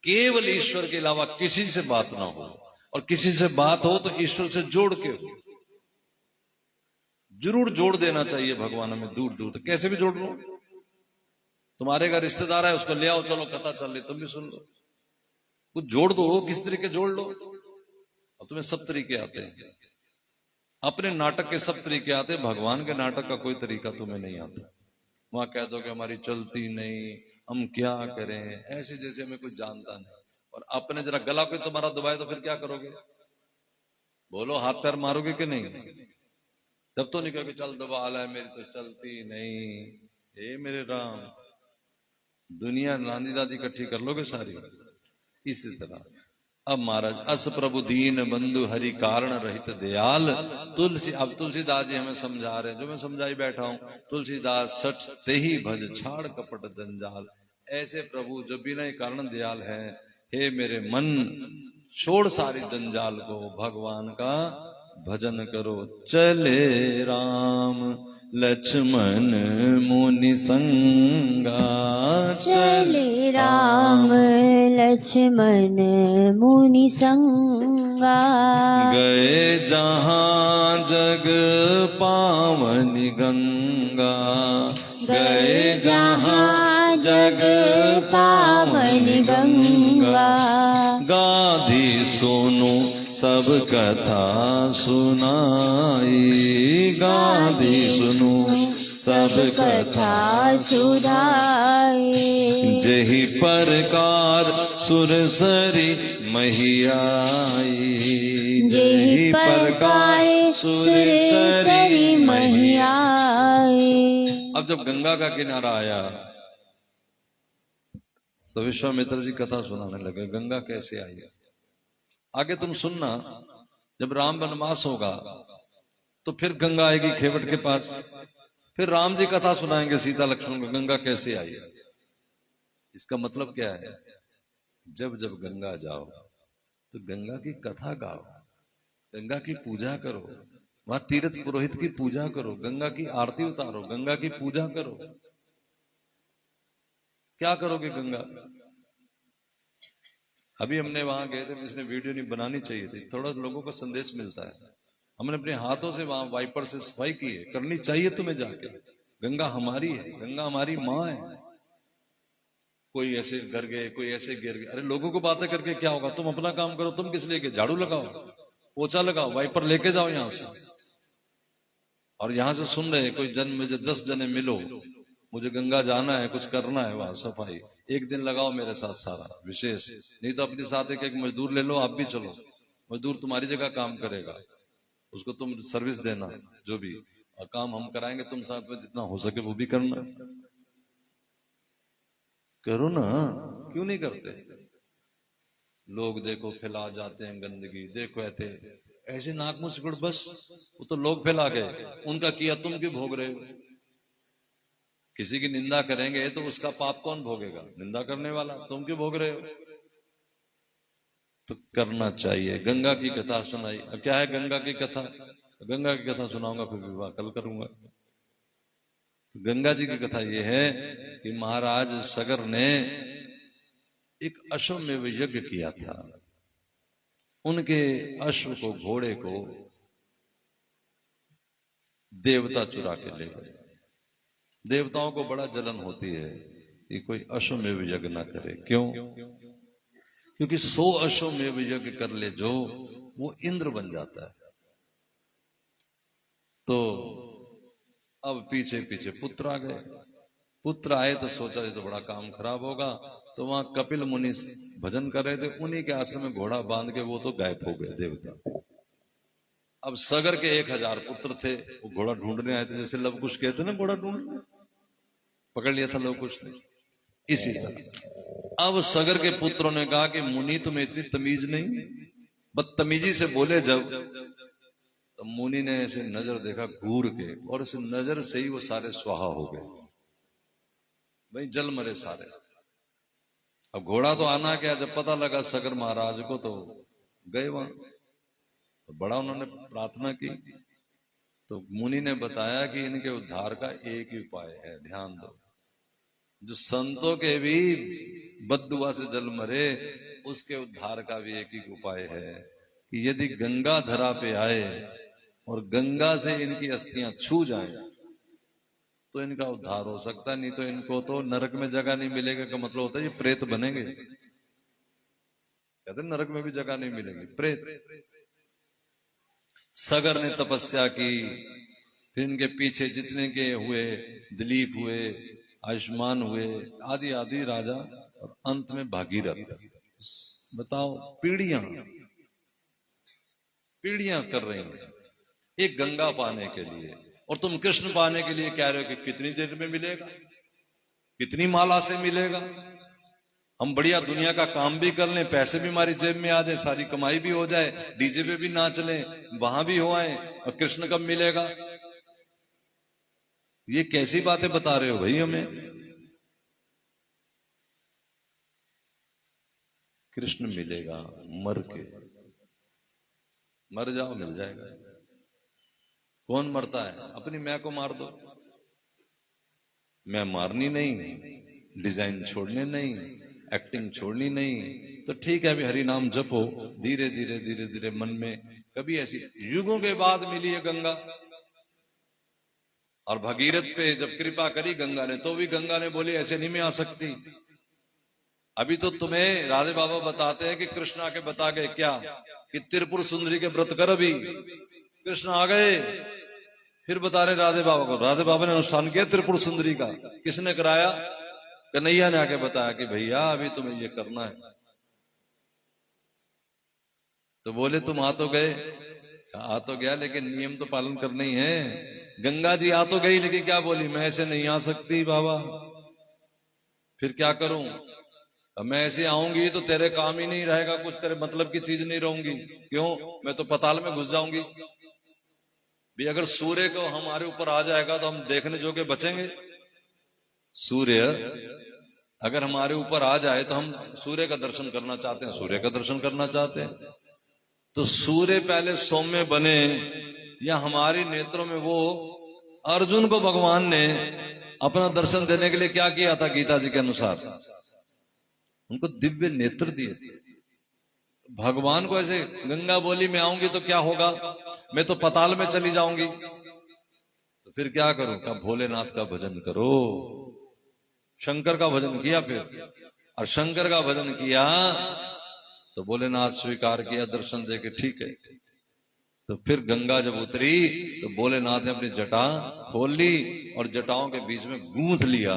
केवल ईश्वर के अलावा किसी से बात ना हो, और किसी से बात हो तो ईश्वर से जोड़ के हो। जरूर जोड़ देना चाहिए भगवान हमें, दूर दूर तक कैसे भी जोड़ लो। तुम्हारे घर रिश्तेदार है, उसको ले आओ, चलो कथा चल रही, तुम भी सुन लो, कुछ जोड़ दो, किस तरीके जोड़ लो। अब तुम्हें सब तरीके आते हैं, अपने नाटक के सब तरीके आते हैं, भगवान के नाटक का कोई तरीका तुम्हें नहीं आता। वहां कह दो कि हमारी चलती नहीं, हम क्या करें, ऐसे जैसे हमें कुछ जानता नहीं। और अपने जरा गला कोई तुम्हारा दबाए तो फिर क्या करोगे? बोलो, हाथ पैर मारोगे कि नहीं? तब तो नहीं कहोगे चल दबा ला, मेरी तो चलती नहीं। हे मेरे राम, दुनिया नानी दादी इकट्ठी कर लोगे सारी। इसी तरह अब महाराज अस प्रभु दीन बंधु हरि कारण रहित दयाल तुलसी। अब तुलसीदास जी हमें समझा रहे हैं, जो मैं समझाई बैठा हूं। तुलसीदास सच ते ही भज छाड़ कपट जंजाल। ऐसे प्रभु जो बिना कारण दयाल है, हे मेरे मन छोड़ सारी जंजाल को, भगवान का भजन करो। चले राम लक्ष्मण मुनि संगा, चले राम लक्ष्मण मुनि संगा। गए जहां जग पावनी गंगा, गए जहां जग पावनी गंगा। गाधी सुनो सब कथा सुनाई, गाधी सुनो सब कथा सुधाई। जही प्रकार सुरसरी महियाई, जही प्रकार सुरसरी महियाई। अब जब गंगा का किनारा आया तो विश्वामित्र जी कथा सुनाने लगे, गंगा कैसे आई। आगे तुम सुनना, जब राम वनवास होगा तो फिर गंगा आएगी खेवट के पास, फिर राम जी कथा सुनाएंगे सीता लक्ष्मण को, गंगा कैसे आई। इसका मतलब क्या है, जब जब गंगा जाओ तो गंगा की कथा गाओ, गंगा की पूजा करो, वहां तीर्थ पुरोहित की पूजा करो, गंगा की आरती उतारो, गंगा की पूजा करो। क्या करोगे गंगा। अभी हमने वहां गए थे, इसने वीडियो नहीं बनानी चाहिए थी, थोड़ा लोगों को संदेश मिलता है। हमने अपने हाथों से वहां वाइपर से सफाई की है, करनी चाहिए तुम्हें जाके। गंगा हमारी है, गंगा हमारी माँ है। कोई ऐसे गर गए, कोई ऐसे गिर गए, अरे लोगों को बातें करके क्या होगा, तुम अपना काम करो। तुम किस लिए गए, झाड़ू लगाओ, पोछा लगाओ, वाइपर लेके जाओ यहां से। और यहां से सुन रहे कोई जन, मुझे 10 जने मिलो, मुझे गंगा जाना है, कुछ करना है वहां सफाई, एक दिन लगाओ मेरे साथ सारा विशेष। नहीं तो अपने साथ एक मजदूर ले लो, आप भी चलो, मजदूर तुम्हारी जगह काम करेगा, उसको तुम सर्विस देना, जो भी और काम हम कराएंगे, तुम साथ में जितना हो सके वो भी करना। करो ना, क्यों नहीं करते। लोग देखो फैला जाते हैं गंदगी, देखो ऐसे नाक मुंह सिकुड़, बस वो तो लोग फैला गए, उनका किया तुम क्यों भोग रहे हो। किसी की निंदा करेंगे तो उसका पाप कौन भोगेगा, निंदा करने वाला, तुम क्यों भोग रहे हो। तो करना चाहिए। गंगा की कथा सुनाई, अब क्या है गंगा की कथा, गंगा की कथा सुनाऊंगा, फिर विवाह कल करूंगा। गंगा जी की कथा यह है कि महाराज सगर ने एक अश्वमेव यज्ञ किया था। उनके अश्व को, घोड़े को देवता चुरा के ले गए। देवताओं को बड़ा जलन होती है कि कोई अश्वमेव यज्ञ ना करे। क्यों? क्योंकि 100 अश्वमेव यज्ञ कर ले जो, वो इंद्र बन जाता है। तो अब पीछे पीछे पुत्र आ गए। पुत्र आए तो सोचा ये तो बड़ा काम खराब होगा, तो वहां कपिल मुनि भजन कर रहे थे, उन्हीं के आश्रम में घोड़ा बांध के वो तो गायब हो गए देवता। अब सगर के 1000 पुत्र थे, वो घोड़ा ढूंढने आए थे, जैसे लव कुश कहते ना, घोड़ा ढूंढने, पकड़ लिया था लव कुश ने। इसी अब सगर के पुत्रों ने कहा कि मुनि तुम्हें इतनी तमीज नहीं, बदतमीजी से बोले जब, तो मुनि ने ऐसे नजर देखा घूर के, और इस नजर से ही वो सारे स्वाहा हो गए, भाई जल मरे सारे। अब घोड़ा तो आना क्या, जब पता लगा सगर महाराज को तो गए वहां, तो बड़ा उन्होंने प्रार्थना की। तो मुनि ने बताया कि इनके उद्धार का एक ही उपाय है, ध्यान दो, जो संतों के भी बद्दुआ से जल मरे, उसके उद्धार का भी एक ही उपाय है कि यदि गंगा धरा पे आए और गंगा से इनकी अस्थियां छू जाएं तो इनका उद्धार हो सकता है, नहीं तो इनको तो नरक में जगह नहीं मिलेगा। का मतलब होता है ये प्रेत बनेंगे, कहते नरक में भी जगह नहीं मिलेगी, प्रेत। सगर ने तपस्या की, फिर इनके पीछे जितने के हुए, दिलीप हुए, आयुष्मान हुए, आदि आदि राजा, और अंत में भागीरथ। बताओ, पीढ़ियां कर रही हैं एक गंगा पाने के लिए, और तुम कृष्ण पाने के लिए कह रहे हो कि कितनी देर में मिलेगा, कितनी माला से मिलेगा? हम बढ़िया दुनिया का काम भी कर लें, पैसे भी हमारी जेब में आ जाए, सारी कमाई भी हो जाए, डीजे पे भी नाच लें, वहां भी हो आए, और कृष्ण कब मिलेगा? ये कैसी बातें बता रहे हो भाई हमें? कृष्ण मिलेगा मर के, मर जाओ मिल जाएगा। कौन मरता है? अपनी मैं को मार दो, मैं मारनी नहीं, डिजाइन छोड़ने नहीं, एक्टिंग छोड़नी नहीं, तो ठीक है अभी हरि नाम जपो, धीरे धीरे धीरे धीरे मन में। कभी ऐसी युगों के बाद मिली है गंगा, और भगीरथ पे जब कृपा करी गंगा ने, तो भी गंगा ने बोली ऐसे नहीं मैं आ सकती। अभी तो तुम्हें राधे बाबा बताते हैं कि कृष्ण आके बता गए क्या, कि त्रिपुर सुंदरी के व्रत कर। अभी कृष्ण आ गए, फिर बता रहे राधे बाबा को, राधे बाबा ने अनुष्ठान किया त्रिपुर सुंदरी का। किसने कराया? कन्हैया ने आके बताया कि भैया अभी तुम्हें ये करना है। तो बोले तुम आ तो गए, आ तो गया लेकिन नियम तो पालन करना ही है। गंगा जी आ तो गई, लेकिन क्या बोली? मैं ऐसे नहीं आ सकती बाबा। फिर क्या करूं? अब मैं ऐसे आऊंगी तो तेरे काम ही नहीं रहेगा, कुछ तेरे मतलब की चीज नहीं रहूंगी। क्यों? मैं तो पताल में घुस जाऊंगी भी। अगर सूर्य को हमारे ऊपर आ जाएगा तो हम देखने जोगे बचेंगे? सूर्य अगर हमारे ऊपर आ जाए तो हम सूर्य का दर्शन करना चाहते हैं, सूर्य का दर्शन करना चाहते हैं। तो सूर्य पहले सौम्य बने, या हमारी नेत्रों में वो अर्जुन को भगवान ने अपना दर्शन देने के लिए क्या किया था? गीता जी के अनुसार उनको दिव्य नेत्र दिए थे। भगवान को ऐसे गंगा बोली मैं आऊंगी तो क्या होगा? मैं तो पताल में चली जाऊंगी। तो फिर क्या करूं? क्या भोलेनाथ का भजन करो। शंकर का भजन किया फिर, और शंकर का भजन किया तो भोलेनाथ स्वीकार किया दर्शन देके, ठीक है। तो फिर गंगा जब उतरी तो भोलेनाथ ने अपनी जटा खोल ली और जटाओं के बीच में गूंथ लिया।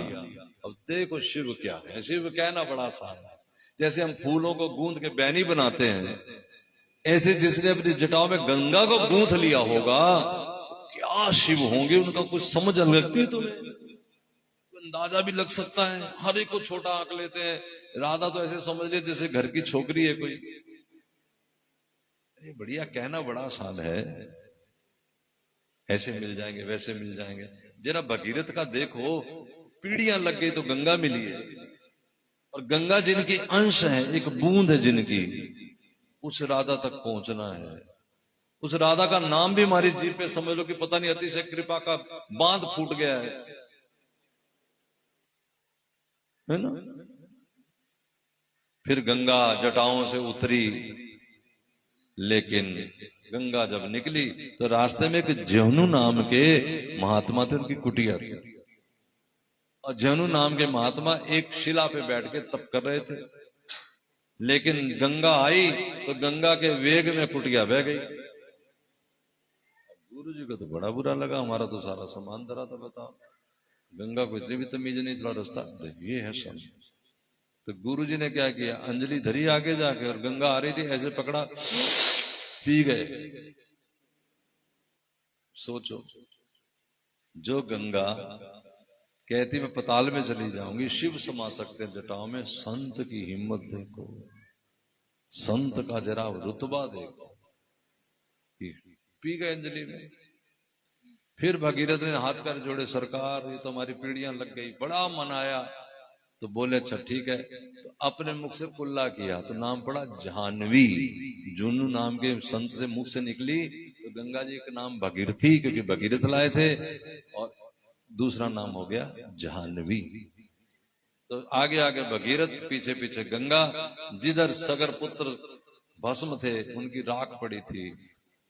अब देखो शिव क्या है, शिव कहना बड़ा आसान है। जैसे हम फूलों को गूंथ के बैनी बनाते हैं, ऐसे जिसने अपनी जटाओं में गंगा को गूंथ लिया होगा, क्या शिव होंगे, उनका कुछ समझ लगती है तुम्हें? अंदाजा भी लग सकता है। हर एक को छोटा आंक लेते हैं। राधा तो ऐसे समझ ले जैसे घर की छोकरी है कोई। बढ़िया, कहना बड़ा आसान है, ऐसे मिल जाएंगे वैसे मिल जाएंगे। जरा भगीरथ का देखो, पीढ़ियां लग गई तो गंगा मिली है, और गंगा जिनकी अंश है, एक बूंद है जिनकी, उस राधा तक पहुंचना है। उस राधा का नाम भी हमारी जीभ पे समझ लो कि पता नहीं अतिशय कृपा का बांध फूट गया है ना। फिर गंगा जटाओं से उतरी, लेकिन गंगा जब निकली तो रास्ते में एक जहनु नाम के महात्मा थे, उनकी कुटिया थी। और जहनु नाम के महात्मा एक शिला पे बैठ के तप कर रहे थे। लेकिन गंगा आई तो गंगा के वेग में कुटिया बह गई। गुरु जी को तो बड़ा बुरा लगा, हमारा तो सारा सामान धरा था, बताओ। गंगा को इतनी भी तमीज नहीं, थोड़ा रास्ता तो ये है सब। तो गुरु जी ने क्या किया, अंजलि धरी आगे जाके, और गंगा आ रही थी, ऐसे पकड़ा, पी गए। सोचो, जो गंगा कहती मैं पताल में चली जाऊंगी, शिव समा सकते हैं जटाओं में। संत की हिम्मत देखो, संत का जरा रुतबा देखो, पी गए अंजलि में। फिर भगीरथ ने हाथ कर जोड़े, सरकार ये तो हमारी पीढ़ियां लग गई। बड़ा मनाया, तो बोले अच्छा ठीक है। तो अपने मुख से कुल्ला किया तो नाम पड़ा जाह्नवी। जुन्नू नाम के संत से मुख से निकली तो गंगा जी का नाम भगीरथी, क्योंकि भगीरथ लाए थे, और दूसरा नाम हो गया जाह्नवी। तो आगे आगे भगीरथ, पीछे पीछे गंगा। जिधर सगर पुत्र भस्म थे, उनकी राख पड़ी थी,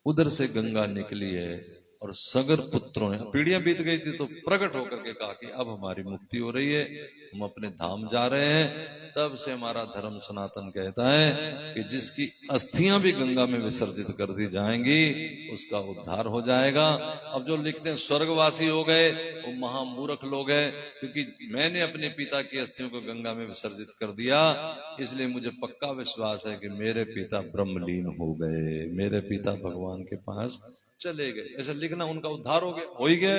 उधर से गंगा निकली है। और सगर पुत्रों ने, पीढ़ियां बीत गई थी, तो प्रकट होकर के कहा कि अब हमारी मुक्ति हो रही है, हम अपने धाम जा रहे हैं। तब से हमारा धर्म सनातन कहता है कि जिसकी अस्थियां भी गंगा में विसर्जित कर दी जाएंगी, उसका उद्धार हो जाएगा। अब जो लिखते हैं स्वर्गवासी हो गए, वो महामूर्ख लोग हैं, क्योंकि मैंने अपने पिता की अस्थियों को गंगा में विसर्जित कर दिया, इसलिए मुझे पक्का विश्वास है कि मेरे पिता ब्रह्मलीन हो गए, मेरे पिता भगवान के पास चले गए। ऐसा लिखना, उनका उद्धार हो गया, हो ही गया।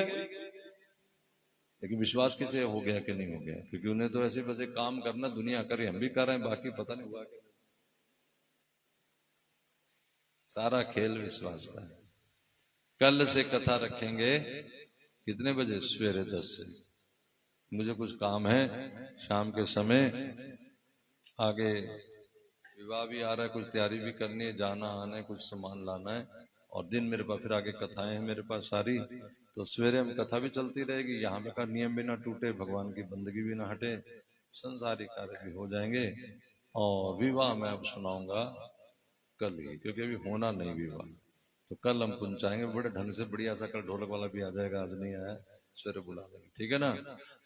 लेकिन विश्वास किसे हो गया कि नहीं हो गया, क्योंकि उन्हें तो ऐसे वैसे काम करना, दुनिया करे, हम भी कर रहे हैं, बाकी पता नहीं हुआ कि सारा खेल विश्वास का है। कल से कथा रखेंगे, कितने बजे? सवेरे 10 से। मुझे कुछ काम है शाम के समय, आगे विवाह भी आ रहा है, कुछ तैयारी भी करनी है, जाना आना है, कुछ सामान लाना है, और दिन मेरे पास फिर आगे कथाएं हैं मेरे पास सारी। तो सवेरे हम कथा भी चलती रहेगी, यहाँ पे का नियम भी ना टूटे, भगवान की बंदगी भी ना हटे, संसारी कार्य भी हो जाएंगे। और विवाह मैं अब सुनाऊंगा कल ही, क्योंकि अभी होना नहीं विवाह, तो कल हम पहुंचाएंगे बड़े ढंग से, बढ़िया सा। कल ढोलक वाला भी आ जाएगा, आज नहीं आया, सवेरे बुला लेंगे, ठीक है ना।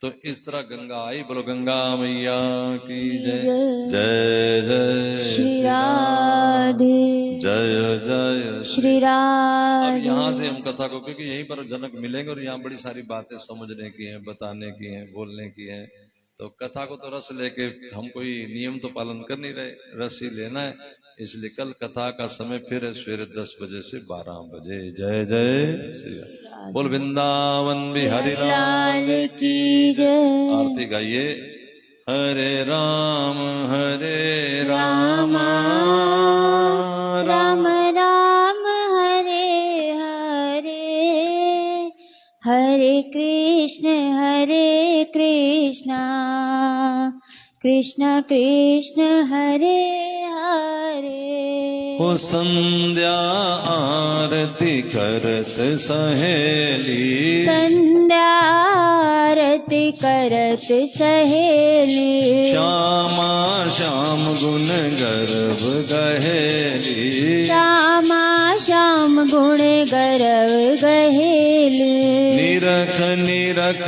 तो इस तरह गंगा आई, बोलो गंगा मैया की जय। जय जय श्री राधे, जय जय श्री अब राधे। यहाँ से हम कथा को, क्योंकि यहीं पर जनक मिलेंगे और यहाँ बड़ी सारी बातें समझने की हैं, बताने की हैं, बोलने की हैं। तो कथा को तो रस लेके, हम कोई नियम तो पालन कर नहीं रहे, रस ही लेना है। इसलिए कल कथा का समय फिर है सवेरे 10 बजे से 12 बजे। जय जय श्री राम। बोल वृंदावन बिहारी लाल लाल की जय। आरती गाइए। हरे राम राम राम राम राम हरे हरे, हरे कृष्ण कृष्ण कृष्ण हरे हरे। हो संध्या आरती करत सहेली, संध्या आरती करत सहेली, श्यामा श्याम गुण गर्भ गहेली, श्यामा श्याम गुण गरव गहेली, निरख निरख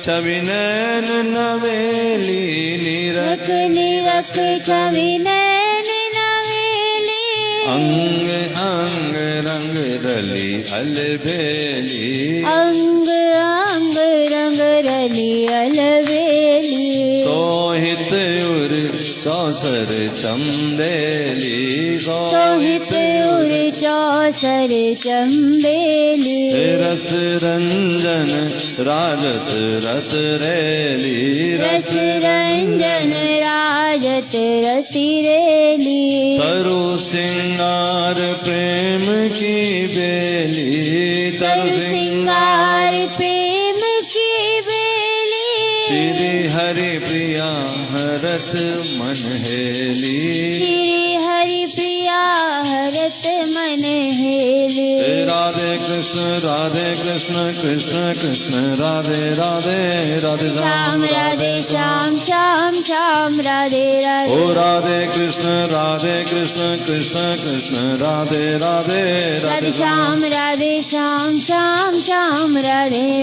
छवि नैन नवेली, निरख निरख छवि नैन नवेली, अंग अंग रंग रली अलबेली, अंग अंग रंग रली अलबेली, सोहित उर चौसर चंदेली, सोहित उर चौसर चंबेली, रस रंजन राजत रत रेली, रस रंजन राजत रति रेली, तरु सिंगार प्रेम की बेली, तरु सिंगार प्रेम की बेली, श्री हरि प्रिया हरत मन हेली, श्री हरि प्रिया हरत मन हेली। राधे कृष्ण कृष्ण कृष्ण राधे राधे, राधे श्याम राधे श्याम श्याम श्याम राधे राधे। ओ राधे कृष्ण कृष्ण कृष्ण राधे राधे, राधे श्याम श्याम श्याम राधे।